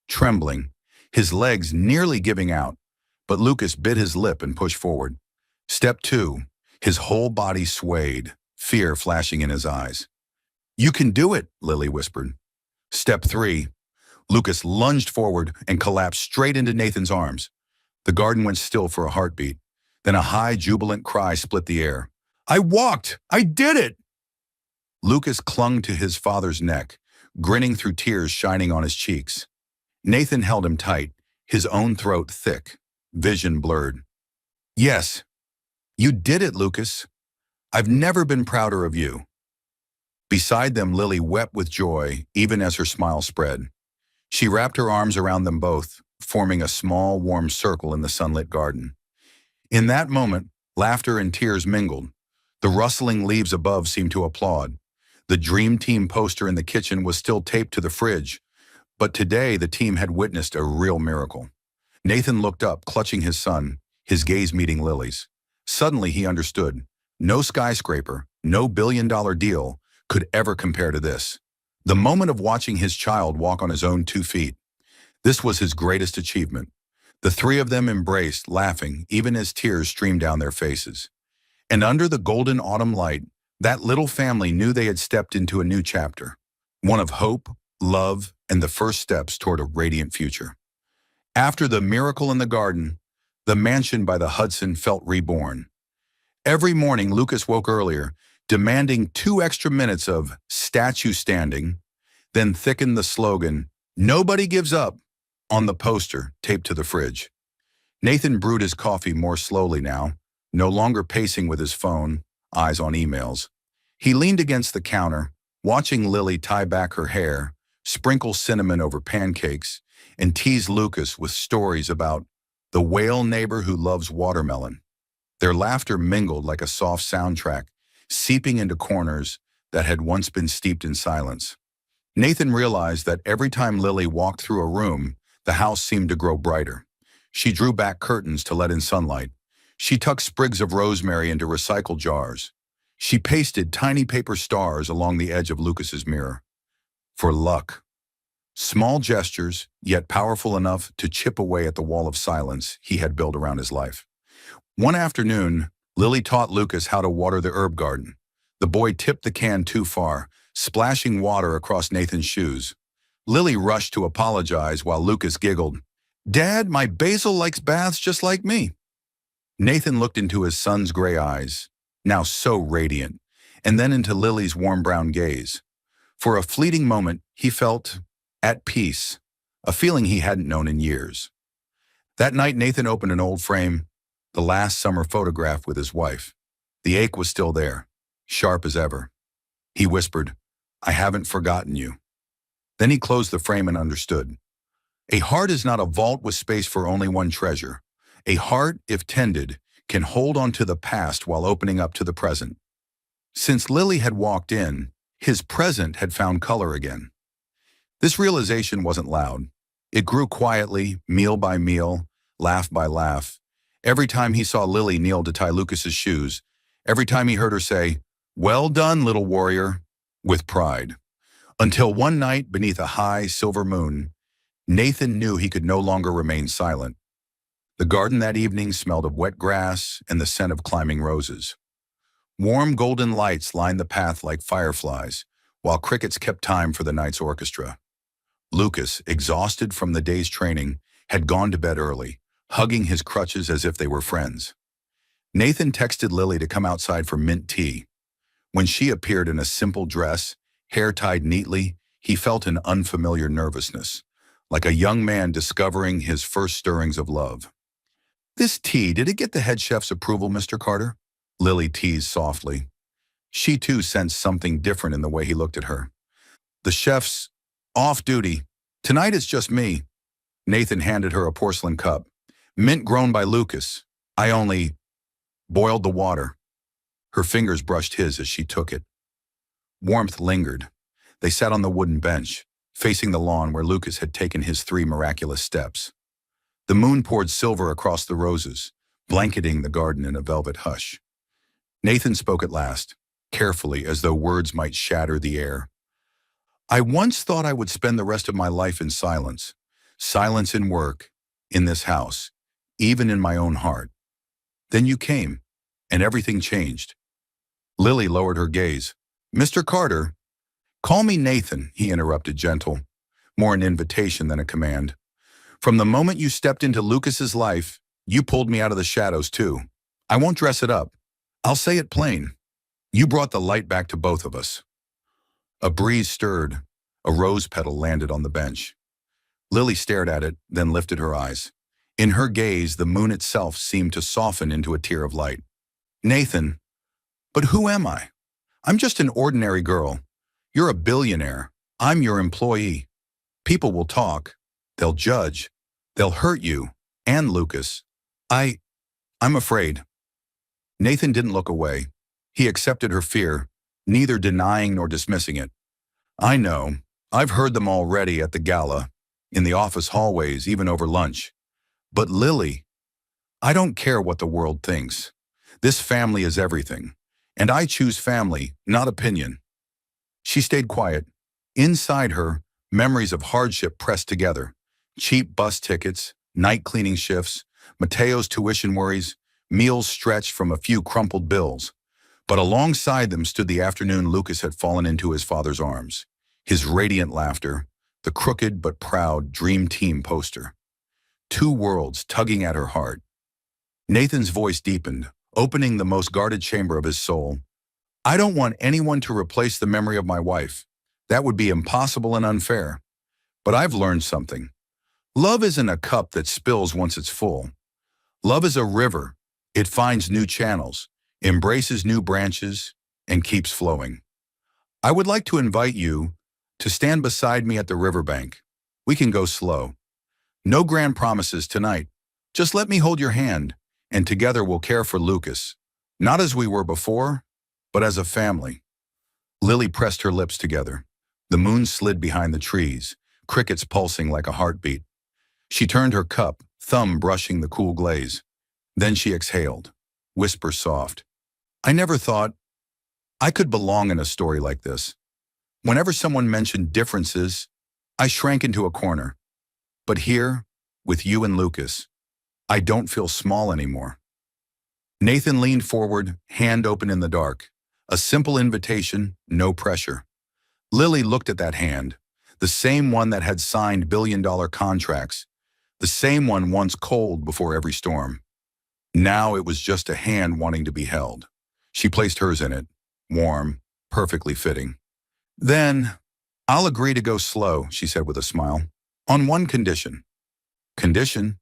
A: trembling, his legs nearly giving out, but Lucas bit his lip and pushed forward. Step 2, his whole body swayed, fear flashing in his eyes. "You can do it," Lily whispered. Step 3, Lucas lunged forward and collapsed straight into Nathan's arms. The garden went still for a heartbeat. Then a high, jubilant cry split the air. "I walked! I did it!" Lucas clung to his father's neck, grinning through tears shining on his cheeks. Nathan held him tight, his own throat thick, vision blurred. "Yes, you did it, Lucas. I've never been prouder of you." Beside them, Lily wept with joy, even as her smile spread. She wrapped her arms around them both, forming a small, warm circle in the sunlit garden. In that moment, laughter and tears mingled. The rustling leaves above seemed to applaud. The Dream Team poster in the kitchen was still taped to the fridge, but today the team had witnessed a real miracle. Nathan looked up, clutching his son, his gaze meeting Lily's. Suddenly he understood. No skyscraper, no billion-dollar deal could ever compare to this. The moment of watching his child walk on his own 2 feet. This was his greatest achievement. The three of them embraced, laughing, even as tears streamed down their faces. And under the golden autumn light, that little family knew they had stepped into a new chapter, one of hope, love, and the first steps toward a radiant future. After the miracle in the garden, the mansion by the Hudson felt reborn. Every morning, Lucas woke earlier, demanding 2 extra minutes of statue standing, then thickened the slogan, "Nobody gives up," on the poster taped to the fridge. Nathan brewed his coffee more slowly now, no longer pacing with his phone, eyes on emails. He leaned against the counter, watching Lily tie back her hair, sprinkle cinnamon over pancakes, and tease Lucas with stories about the whale neighbor who loves watermelon. Their laughter mingled like a soft soundtrack, seeping into corners that had once been steeped in silence. Nathan realized that every time Lily walked through a room, the house seemed to grow brighter. She drew back curtains to let in sunlight. She tucked sprigs of rosemary into recycled jars. She pasted tiny paper stars along the edge of Lucas's mirror. For luck. Small gestures, yet powerful enough to chip away at the wall of silence he had built around his life. One afternoon, Lily taught Lucas how to water the herb garden. The boy tipped the can too far, splashing water across Nathan's shoes. Lily rushed to apologize while Lucas giggled. "Dad, my basil likes baths just like me." Nathan looked into his son's gray eyes, now so radiant, and then into Lily's warm brown gaze. For a fleeting moment, he felt at peace, a feeling he hadn't known in years. That night, Nathan opened an old frame, the last summer photograph with his wife. The ache was still there, sharp as ever. He whispered, "I haven't forgotten you." Then he closed the frame and understood. A heart is not a vault with space for only one treasure. A heart, if tended, can hold on to the past while opening up to the present. Since Lily had walked in, his present had found color again. This realization wasn't loud. It grew quietly, meal by meal, laugh by laugh. Every time he saw Lily kneel to tie Lucas's shoes, every time he heard her say, "Well done, little warrior," with pride. Until one night, beneath a high, silver moon, Nathan knew he could no longer remain silent. The garden that evening smelled of wet grass and the scent of climbing roses. Warm golden lights lined the path like fireflies, while crickets kept time for the night's orchestra. Lucas, exhausted from the day's training, had gone to bed early, hugging his crutches as if they were friends. Nathan texted Lily to come outside for mint tea. When she appeared in a simple dress, hair tied neatly, he felt an unfamiliar nervousness, like a young man discovering his first stirrings of love. "This tea, did it get the head chef's approval, Mr. Carter?" Lily teased softly. She too sensed something different in the way he looked at her. "The chef's off duty. Tonight it's just me." Nathan handed her a porcelain cup. "Mint grown by Lucas. I only boiled the water." Her fingers brushed his as she took it. Warmth lingered. They sat on the wooden bench, facing the lawn where Lucas had taken his 3 miraculous steps. The moon poured silver across the roses, blanketing the garden in a velvet hush. Nathan spoke at last, carefully as though words might shatter the air. "I once thought I would spend the rest of my life in silence. Silence in work, in this house, even in my own heart. Then you came, and everything changed." Lily lowered her gaze. "Mr. Carter." "Call me Nathan," he interrupted, gentle, more an invitation than a command. "From the moment you stepped into Lucas's life, you pulled me out of the shadows too. I won't dress it up. I'll say it plain. You brought the light back to both of us." A breeze stirred. A rose petal landed on the bench. Lily stared at it, then lifted her eyes. In her gaze, the moon itself seemed to soften into a tear of light. "Nathan, but who am I? I'm just an ordinary girl. You're a billionaire. I'm your employee. People will talk. They'll judge. They'll hurt you. And Lucas. I'm afraid." Nathan didn't look away. He accepted her fear, neither denying nor dismissing it. "I know. I've heard them already at the gala, in the office hallways, even over lunch. But Lily, I don't care what the world thinks. This family is everything, and I choose family, not opinion." She stayed quiet. Inside her, memories of hardship pressed together. Cheap bus tickets, night cleaning shifts, Mateo's tuition worries, meals stretched from a few crumpled bills. But alongside them stood the afternoon Lucas had fallen into his father's arms. His radiant laughter, the crooked but proud Dream Team poster. 2 worlds tugging at her heart. Nathan's voice deepened, opening the most guarded chamber of his soul. "I don't want anyone to replace the memory of my wife. That would be impossible and unfair. But I've learned something. Love isn't a cup that spills once it's full. Love is a river. It finds new channels, embraces new branches, and keeps flowing. I would like to invite you to stand beside me at the riverbank. We can go slow. No grand promises tonight. Just let me hold your hand, and together we'll care for Lucas, not as we were before, but as a family." Lily pressed her lips together. The moon slid behind the trees, crickets pulsing like a heartbeat. She turned her cup, thumb brushing the cool glaze. Then she exhaled, whisper soft. "I never thought I could belong in a story like this." Whenever someone mentioned differences, I shrank into a corner. But here, with you and Lucas, I don't feel small anymore. Nathan leaned forward, hand open in the dark. A simple invitation, no pressure. Lily looked at that hand, the same one that had signed billion-dollar contracts, the same one once cold before every storm. Now it was just a hand wanting to be held. She placed hers in it, warm, perfectly fitting. Then, I'll agree to go slow, she said with a smile, on one condition. Condition?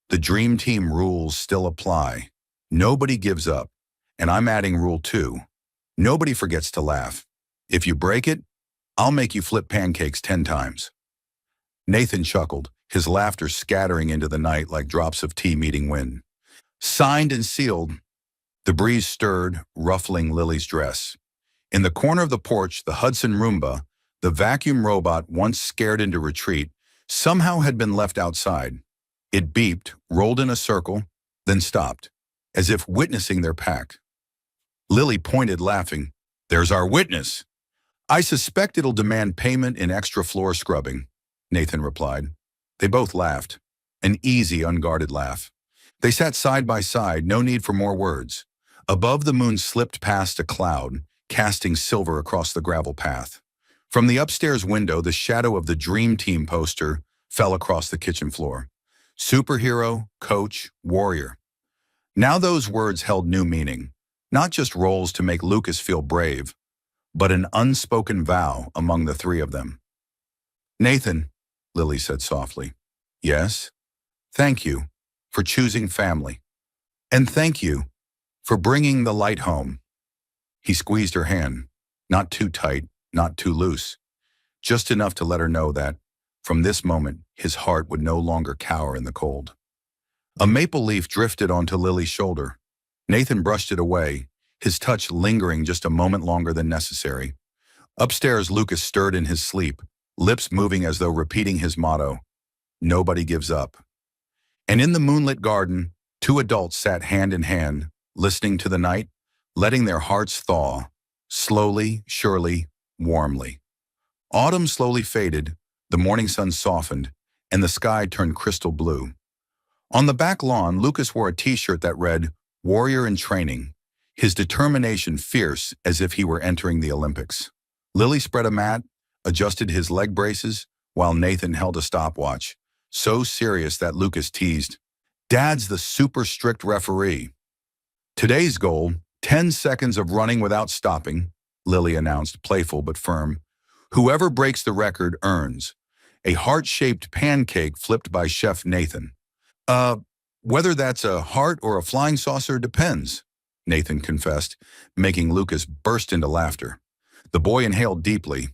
A: The Dream Team rules still apply. Nobody gives up. And I'm adding rule 2. Nobody forgets to laugh. If you break it, I'll make you flip pancakes 10 times. Nathan chuckled, his laughter scattering into the night like drops of tea meeting wind. Signed and sealed. The breeze stirred, ruffling Lily's dress. In the corner of the porch, the Hudson Roomba, the vacuum robot once scared into retreat, somehow had been left outside. It beeped, rolled in a circle, then stopped, as if witnessing their pact. Lily pointed, laughing. There's our witness. I suspect it'll demand payment in extra floor scrubbing, Nathan replied. They both laughed, an easy, unguarded laugh. They sat side by side, no need for more words. Above, the moon slipped past a cloud, casting silver across the gravel path. From the upstairs window, the shadow of the Dream Team poster fell across the kitchen floor. Superhero, coach, warrior. Now those words held new meaning, not just roles to make Lucas feel brave, but an unspoken vow among the three of them. Nathan, Lily said softly. Yes? Thank you for choosing family. And thank you for bringing the light home. He squeezed her hand, not too tight, not too loose, just enough to let her know that, from this moment, his heart would no longer cower in the cold. A maple leaf drifted onto Lily's shoulder. Nathan brushed it away, his touch lingering just a moment longer than necessary. Upstairs, Lucas stirred in his sleep, lips moving as though repeating his motto, nobody gives up. And in the moonlit garden, 2 adults sat hand in hand, listening to the night, letting their hearts thaw, slowly, surely, warmly. Autumn slowly faded, the morning sun softened, and the sky turned crystal blue. On the back lawn, Lucas wore a t-shirt that read, Warrior in Training, his determination fierce as if he were entering the Olympics. Lily spread a mat, adjusted his leg braces, while Nathan held a stopwatch, so serious that Lucas teased, Dad's the super strict referee. Today's goal, 10 seconds of running without stopping, Lily announced, playful but firm. Whoever breaks the record earns a heart-shaped pancake flipped by Chef Nathan. Whether that's a heart or a flying saucer depends, Nathan confessed, making Lucas burst into laughter. The boy inhaled deeply.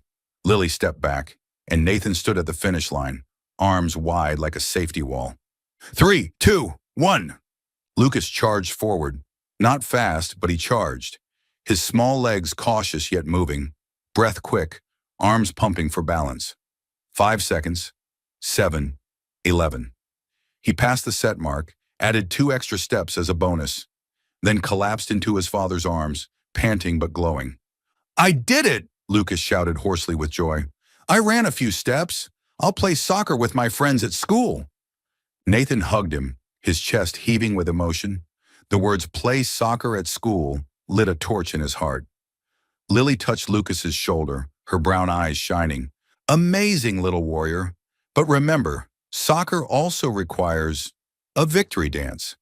A: Lily stepped back, and Nathan stood at the finish line, arms wide like a safety wall. 3, 2, 1. Lucas charged forward. Not fast, but he charged. His small legs cautious yet moving, breath quick, arms pumping for balance. 5 seconds. 7. 11. He passed the set mark, added 2 extra steps as a bonus, then collapsed into his father's arms, panting but glowing. I did it! Lucas shouted hoarsely with joy. I ran a few steps. I'll play soccer with my friends at school. Nathan hugged him, his chest heaving with emotion. The words play soccer at school lit a torch in his heart. Lily touched Lucas's shoulder, her brown eyes shining. Amazing, little warrior. But remember, soccer also requires a victory dance.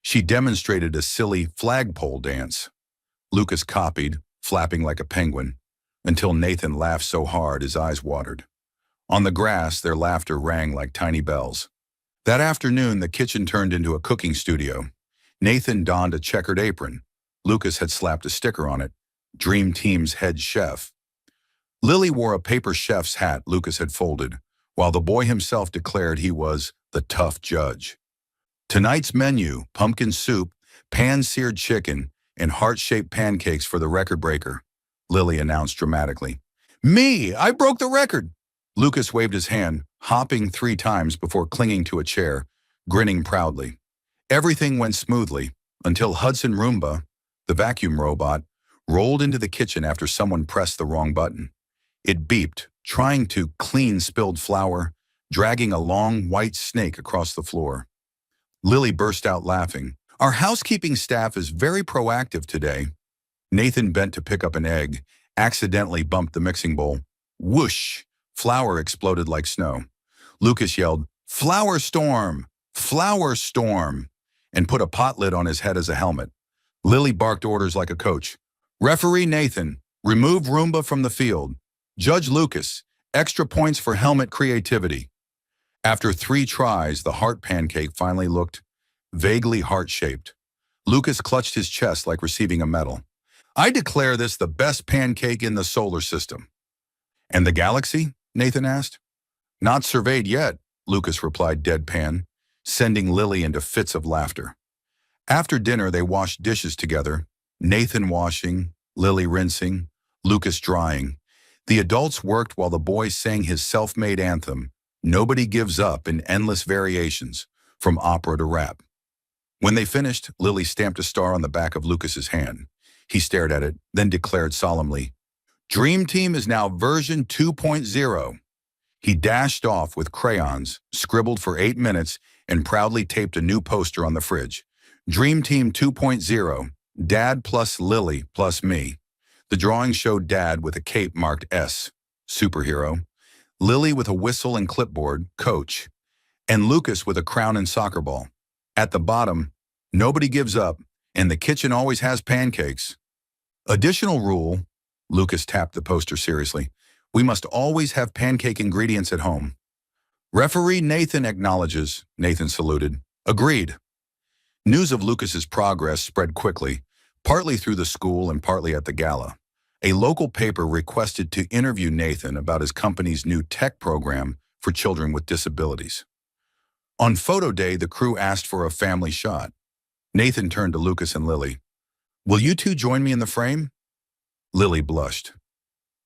A: She demonstrated a silly flagpole dance. Lucas copied, flapping like a penguin, until Nathan laughed so hard his eyes watered. On the grass, their laughter rang like tiny bells. That afternoon, the kitchen turned into a cooking studio. Nathan donned a checkered apron. Lucas had slapped a sticker on it, Dream Team's head chef. Lily wore a paper chef's hat Lucas had folded, while the boy himself declared he was the tough judge. Tonight's menu, pumpkin soup, pan-seared chicken, and heart-shaped pancakes for the record breaker, Lily announced dramatically. Me! I broke the record! Lucas waved his hand, hopping 3 times before clinging to a chair, grinning proudly. Everything went smoothly, until Hudson Roomba, the vacuum robot, rolled into the kitchen after someone pressed the wrong button. It beeped, trying to clean spilled flour, dragging a long white snake across the floor. Lily burst out laughing. Our housekeeping staff is very proactive today. Nathan bent to pick up an egg, accidentally bumped the mixing bowl. Whoosh! Flour exploded like snow. Lucas yelled, "Flour storm! Flour storm!" and put a pot lid on his head as a helmet. Lily barked orders like a coach. Referee Nathan, remove Roomba from the field. Judge Lucas, extra points for helmet creativity. After 3 tries, the heart pancake finally looked vaguely heart-shaped. Lucas clutched his chest like receiving a medal. I declare this the best pancake in the solar system. And the galaxy? Nathan asked. Not surveyed yet, Lucas replied deadpan, sending Lily into fits of laughter. After dinner, they washed dishes together, Nathan washing, Lily rinsing, Lucas drying. The adults worked while the boy sang his self-made anthem, Nobody Gives Up, in endless variations, from opera to rap. When they finished, Lily stamped a star on the back of Lucas's hand. He stared at it, then declared solemnly, Dream Team is now version 2.0. He dashed off with crayons, scribbled for 8 minutes, and proudly taped a new poster on the fridge. Dream Team 2.0, Dad plus Lily plus me. The drawing showed Dad with a cape marked S, superhero, Lily with a whistle and clipboard, coach, and Lucas with a crown and soccer ball. At the bottom, nobody gives up, and the kitchen always has pancakes. Additional rule, Lucas tapped the poster seriously, we must always have pancake ingredients at home. Referee Nathan acknowledges, Nathan saluted. Agreed. News of Lucas's progress spread quickly, partly through the school and partly at the gala. A local paper requested to interview Nathan about his company's new tech program for children with disabilities. On photo day, the crew asked for a family shot. Nathan turned to Lucas and Lily. Will you two join me in the frame? Lily blushed.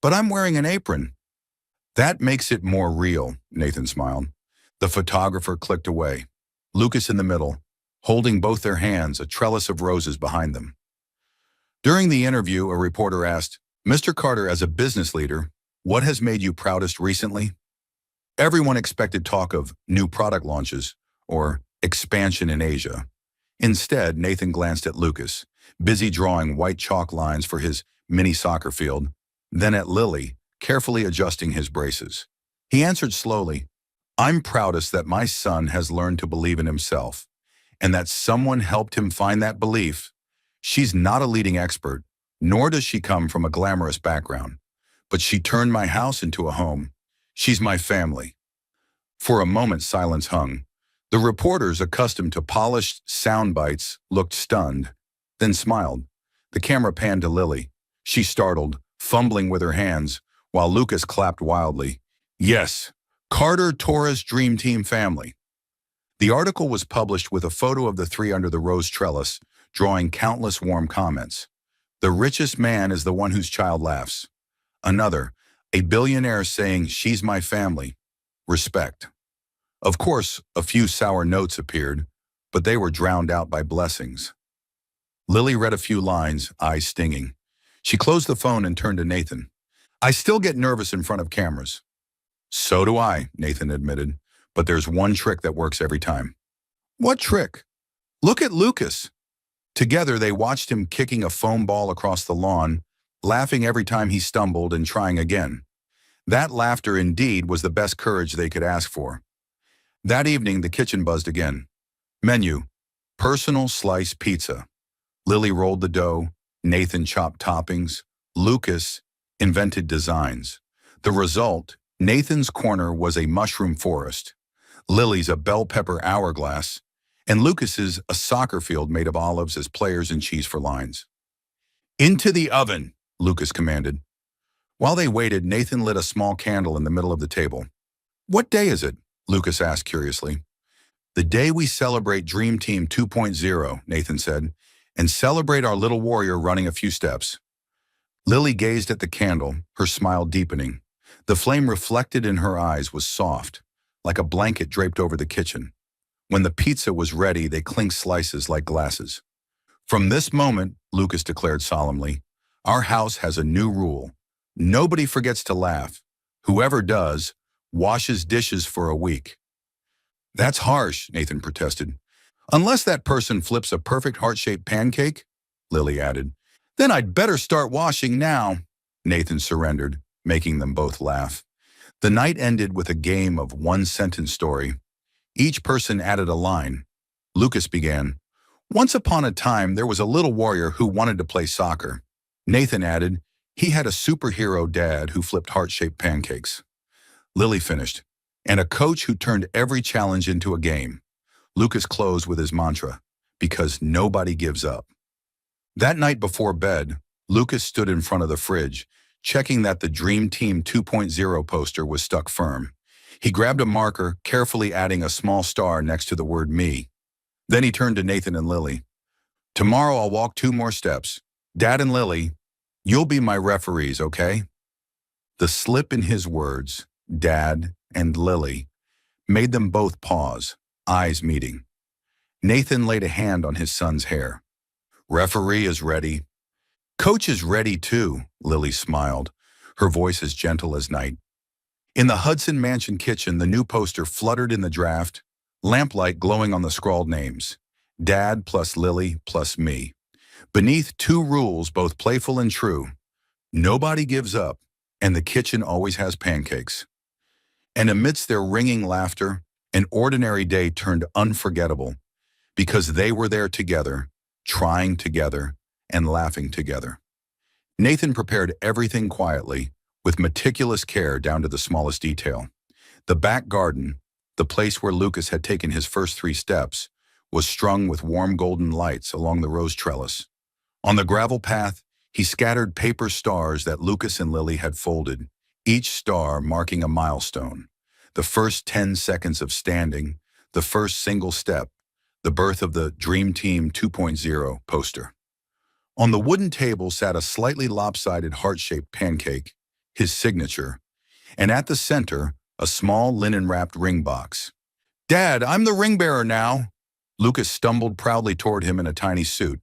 A: But I'm wearing an apron. That makes it more real, Nathan smiled. The photographer clicked away. Lucas in the middle, holding both their hands, a trellis of roses behind them. During the interview, a reporter asked, Mr. Carter, as a business leader, what has made you proudest recently? Everyone expected talk of new product launches or expansion in Asia. Instead, Nathan glanced at Lucas, busy drawing white chalk lines for his mini soccer field, then at Lily, carefully adjusting his braces. He answered slowly, I'm proudest that my son has learned to believe in himself, and that someone helped him find that belief. She's not a leading expert, nor does she come from a glamorous background, but she turned my house into a home. She's my family. For a moment, silence hung. The reporters, accustomed to polished sound bites, looked stunned, then smiled. The camera panned to Lily. She startled, fumbling with her hands, while Lucas clapped wildly. Yes, Carter Torres Dream Team family. The article was published with a photo of the three under the rose trellis, drawing countless warm comments. The richest man is the one whose child laughs. Another, a billionaire saying, she's my family. Respect. Of course, a few sour notes appeared, but they were drowned out by blessings. Lily read a few lines, eyes stinging. She closed the phone and turned to Nathan. I still get nervous in front of cameras. So do I, Nathan admitted, but there's one trick that works every time. What trick? Look at Lucas. Together, they watched him kicking a foam ball across the lawn, laughing every time he stumbled and trying again. That laughter indeed was the best courage they could ask for. That evening, the kitchen buzzed again. Menu, personal slice pizza. Lily rolled the dough, Nathan chopped toppings, Lucas invented designs. The result, Nathan's corner was a mushroom forest, Lily's a bell pepper hourglass, and Lucas's a soccer field made of olives as players and cheese for lines. Into the oven, Lucas commanded. While they waited, Nathan lit a small candle in the middle of the table. What day is it? Lucas asked curiously. The day we celebrate Dream Team 2.0, Nathan said, and celebrate our little warrior running a few steps. Lily gazed at the candle, her smile deepening. The flame reflected in her eyes was soft, like a blanket draped over the kitchen. When the pizza was ready, they clinked slices like glasses. From this moment, Lucas declared solemnly, our house has a new rule. Nobody forgets to laugh. Whoever does, washes dishes for a week. That's harsh, Nathan protested. Unless that person flips a perfect heart-shaped pancake, Lily added. Then I'd better start washing now. Nathan surrendered, making them both laugh. The night ended with a game of one-sentence story. Each person added a line. Lucas began. Once upon a time, there was a little warrior who wanted to play soccer. Nathan added, he had a superhero dad who flipped heart-shaped pancakes. Lily finished, and a coach who turned every challenge into a game. Lucas closed with his mantra, because nobody gives up. That night before bed, Lucas stood in front of the fridge, checking that the Dream Team 2.0 poster was stuck firm. He grabbed a marker, carefully adding a small star next to the word me. Then he turned to Nathan and Lily. Tomorrow I'll walk 2 more steps. Dad and Lily, you'll be my referees, okay? The slip in his words, Dad and Lily, made them both pause, eyes meeting. Nathan laid a hand on his son's hair. Referee is ready. Coach is ready too, Lily smiled, her voice as gentle as night. In the Hudson Mansion kitchen, the new poster fluttered in the draft, lamplight glowing on the scrawled names. Dad plus Lily plus me. Beneath 2 rules, both playful and true. Nobody gives up, and the kitchen always has pancakes. And amidst their ringing laughter, an ordinary day turned unforgettable, because they were there together, trying together, and laughing together. Nathan prepared everything quietly, with meticulous care down to the smallest detail. The back garden, the place where Lucas had taken his first 3 steps, was strung with warm golden lights along the rose trellis. On the gravel path, he scattered paper stars that Lucas and Lily had folded, each star marking a milestone. The first 10 seconds of standing, the first single step, the birth of the Dream Team 2.0 poster. On the wooden table sat a slightly lopsided heart-shaped pancake, his signature, and at the center, a small linen-wrapped ring box. Dad, I'm the ring bearer now. Lucas stumbled proudly toward him in a tiny suit,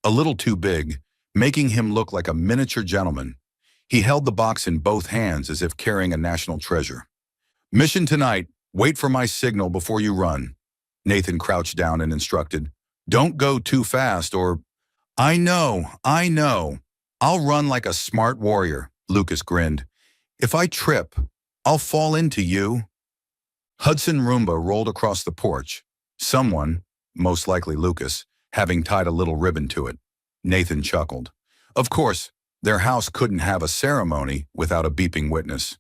A: a little too big, making him look like a miniature gentleman. He held the box in both hands as if carrying a national treasure. Mission tonight, wait for my signal before you run. Nathan crouched down and instructed. Don't go too fast or... I know. I'll run like a smart warrior, Lucas grinned. If I trip, I'll fall into you. Hudson Roomba rolled across the porch. Someone, most likely Lucas, having tied a little ribbon to it. Nathan chuckled. Of course, their house couldn't have a ceremony without a beeping witness.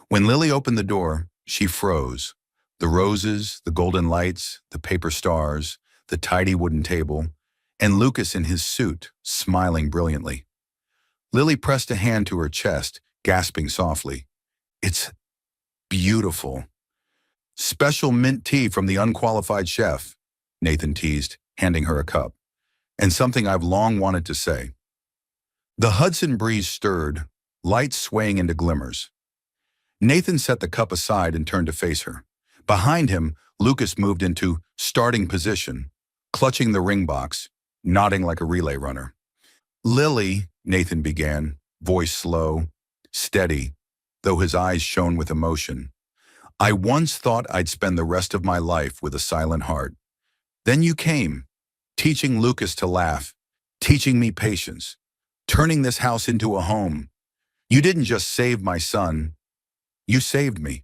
A: When Lily opened the door, she froze. The roses, the golden lights, the paper stars, the tidy wooden table, and Lucas in his suit, smiling brilliantly. Lily pressed a hand to her chest, gasping softly. It's beautiful. Special mint tea from the unqualified chef, Nathan teased, handing her a cup. And something I've long wanted to say. The Hudson breeze stirred, lights swaying into glimmers. Nathan set the cup aside and turned to face her. Behind him, Lucas moved into starting position, clutching the ring box, nodding like a relay runner. Lily, Nathan began, voice slow, steady, though his eyes shone with emotion. I once thought I'd spend the rest of my life with a silent heart. Then you came, teaching Lucas to laugh, teaching me patience, turning this house into a home. You didn't just save my son, you saved me.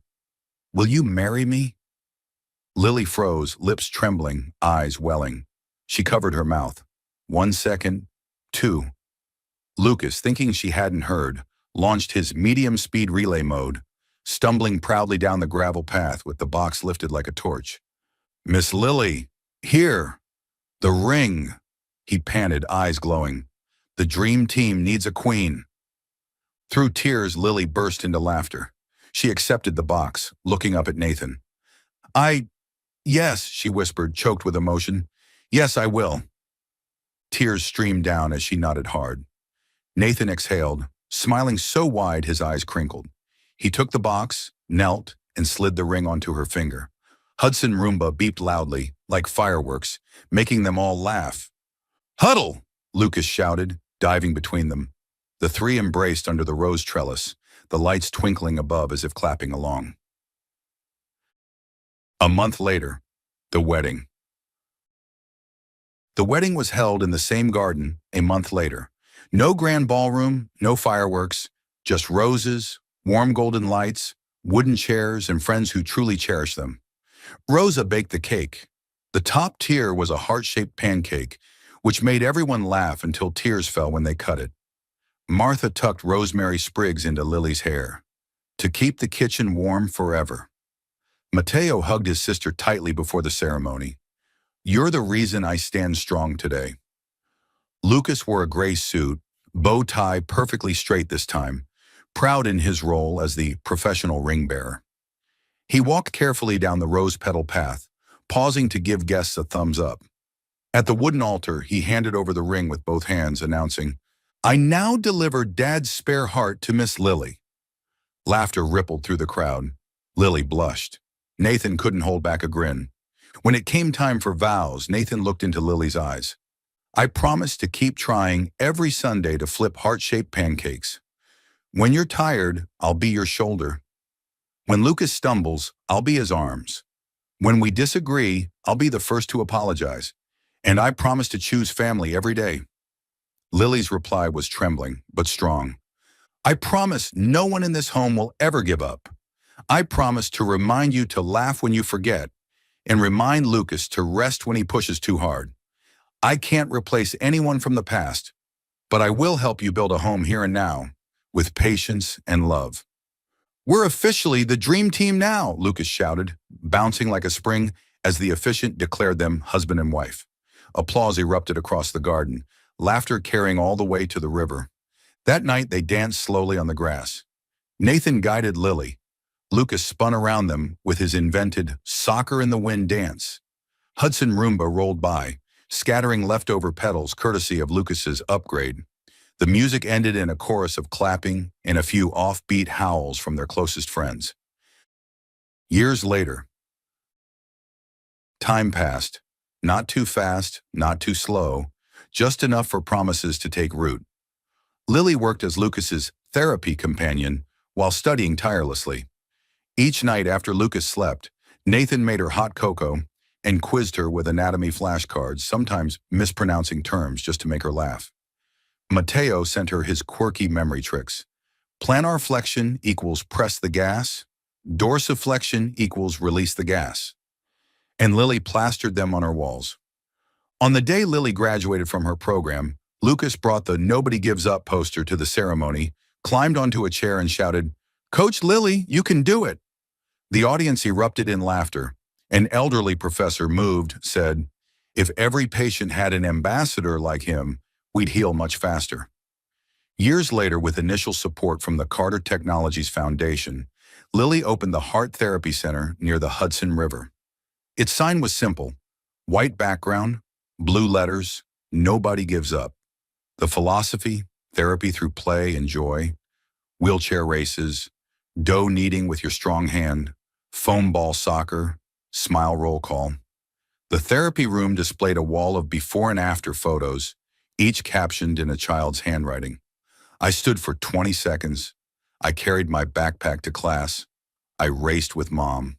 A: Will you marry me? Lily froze, lips trembling, eyes welling. She covered her mouth. 1 second, 2. Lucas, thinking she hadn't heard, launched his medium-speed relay mode, stumbling proudly down the gravel path with the box lifted like a torch. Miss Lily, here, the ring, he panted, eyes glowing. The Dream Team needs a queen. Through tears, Lily burst into laughter. She accepted the box, looking up at Nathan. Yes, she whispered, choked with emotion. Yes, I will. Tears streamed down as she nodded hard. Nathan exhaled, smiling so wide his eyes crinkled. He took the box, knelt, and slid the ring onto her finger. Hudson Roomba beeped loudly, like fireworks, making them all laugh. Huddle! Lucas shouted, diving between them. The 3 embraced under the rose trellis, the lights twinkling above as if clapping along. A month later, the wedding. The wedding was held in the same garden a month later. No grand ballroom, no fireworks, just roses, warm golden lights, wooden chairs, and friends who truly cherished them. Rosa baked the cake. The top tier was a heart-shaped pancake, which made everyone laugh until tears fell when they cut it. Martha tucked rosemary sprigs into Lily's hair to keep the kitchen warm forever. Mateo hugged his sister tightly before the ceremony. "You're the reason I stand strong today." Lucas wore a gray suit, bow tie perfectly straight this time, proud in his role as the professional ring bearer. He walked carefully down the rose-petal path, pausing to give guests a thumbs up. At the wooden altar, he handed over the ring with both hands, announcing, "I now deliver Dad's spare heart to Miss Lily." Laughter rippled through the crowd. Lily blushed. Nathan couldn't hold back a grin. When it came time for vows, Nathan looked into Lily's eyes. "I promise to keep trying every Sunday to flip heart-shaped pancakes. When you're tired, I'll be your shoulder. When Lucas stumbles, I'll be his arms. When we disagree, I'll be the first to apologize. And I promise to choose family every day." Lily's reply was trembling, but strong. "I promise no one in this home will ever give up. I promise to remind you to laugh when you forget, and remind Lucas to rest when he pushes too hard. I can't replace anyone from the past, but I will help you build a home here and now, with patience and love." "We're officially the dream team now," Lucas shouted, bouncing like a spring as the officiant declared them husband and wife. Applause erupted across the garden, laughter carrying all the way to the river. That night they danced slowly on the grass. Nathan guided Lily. Lucas spun around them with his invented soccer in the wind dance. Hudson Roomba rolled by, scattering leftover petals courtesy of Lucas's upgrade. The music ended in a chorus of clapping and a few offbeat howls from their closest friends. Years later, time passed. Not too fast, not too slow, just enough for promises to take root. Lily worked as Lucas's therapy companion while studying tirelessly. Each night after Lucas slept, Nathan made her hot cocoa and quizzed her with anatomy flashcards, sometimes mispronouncing terms just to make her laugh. Mateo sent her his quirky memory tricks. Plantar flexion equals press the gas, dorsiflexion equals release the gas. And Lily plastered them on her walls. On the day Lily graduated from her program, Lucas brought the "Nobody Gives Up" poster to the ceremony, climbed onto a chair and shouted, "Coach Lily, you can do it." The audience erupted in laughter. An elderly professor, moved, said, "If every patient had an ambassador like him, we'd heal much faster." Years later, with initial support from the Carter Technologies Foundation, Lily opened the Heart Therapy Center near the Hudson River. Its sign was simple: white background, blue letters, "Nobody gives up." The philosophy: therapy through play and joy, wheelchair races, dough kneading with your strong hand, foam ball soccer, smile roll call. The therapy room displayed a wall of before and after photos, each captioned in a child's handwriting. "I stood for 20 seconds. I carried my backpack to class. I raced with Mom."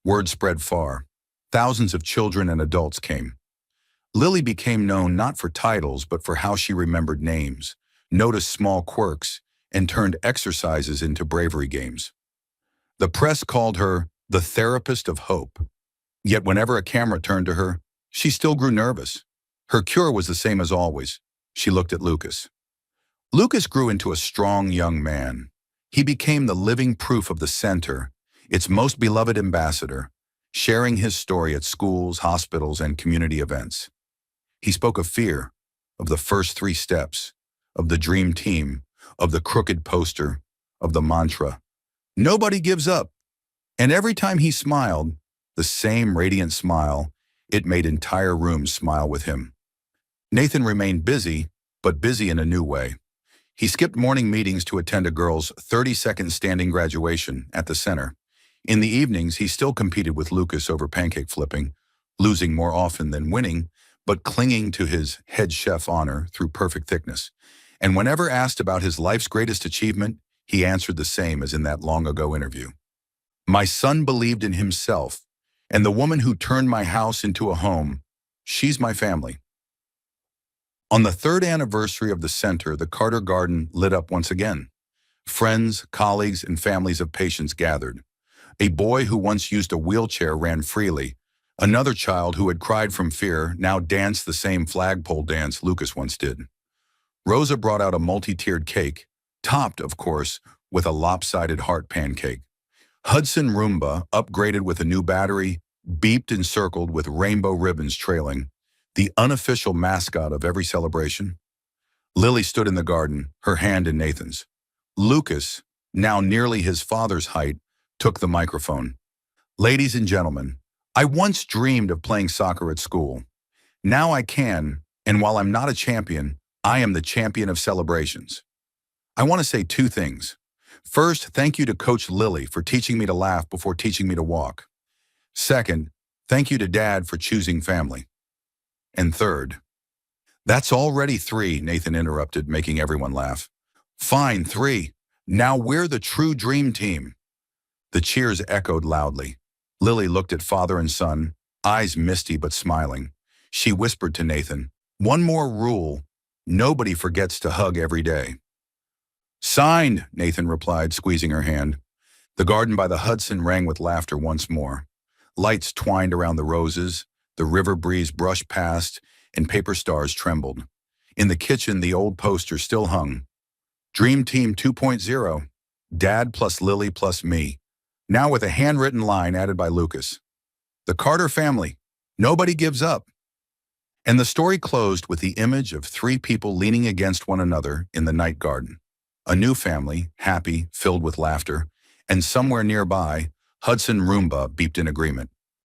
A: Word spread far. Thousands of children and adults came. Lily became known not for titles, but for how she remembered names, noticed small quirks, and turned exercises into bravery games. The press called her the therapist of hope. Yet whenever a camera turned to her, she still grew nervous. Her cure was the same as always. She looked at Lucas. Lucas grew into a strong young man. He became the living proof of the center, its most beloved ambassador, sharing his story at schools, hospitals, and community events. He spoke of fear, of the first 3 steps, of the dream team, of the crooked poster, of the mantra, "Nobody gives up." And every time he smiled, the same radiant smile, it made entire rooms smile with him. Nathan remained busy, but busy in a new way. He skipped morning meetings to attend a girl's 30-second standing graduation at the center. In the evenings, he still competed with Lucas over pancake flipping, losing more often than winning, but clinging to his head chef honor through perfect thickness. And whenever asked about his life's greatest achievement, he answered the same as in that long-ago interview. My son believed in himself, and the woman who turned my house into a home, she's my family. On the third anniversary of the center, the Carter Garden lit up once again. Friends, colleagues, and families of patients gathered. A boy who once used a wheelchair ran freely. Another child who had cried from fear now danced the same flagpole dance Lucas once did. Rosa brought out a multi-tiered cake, topped, of course, with a lopsided heart pancake. Hudson Roomba, upgraded with a new battery, beeped and circled with rainbow ribbons trailing, the unofficial mascot of every celebration. Lily stood in the garden, her hand in Nathan's. Lucas, now nearly his father's height, took the microphone. Ladies and gentlemen, I once dreamed of playing soccer at school. Now I can, and while I'm not a champion, I am the champion of celebrations. I want to say two things. First, thank you to Coach Lily for teaching me to laugh before teaching me to walk. Second, thank you to Dad for choosing family. And third, that's already three, Nathan interrupted, making everyone laugh. Fine, three. Now we're the true dream team. The cheers echoed loudly. Lily looked at father and son, eyes misty but smiling. She whispered to Nathan, one more rule, nobody forgets to hug every day. Signed, Nathan replied, squeezing her hand. The garden by the Hudson rang with laughter once more. Lights twined around the roses, the river breeze brushed past, and paper stars trembled. In the kitchen, the old poster still hung. Dream Team 2.0, Dad plus Lily plus me. Now with a handwritten line added by Lucas. The Carter family, nobody gives up. And the story closed with the image of three people leaning against one another in the night garden. A new family, happy, filled with laughter, and somewhere nearby, Hudson Roomba beeped in agreement.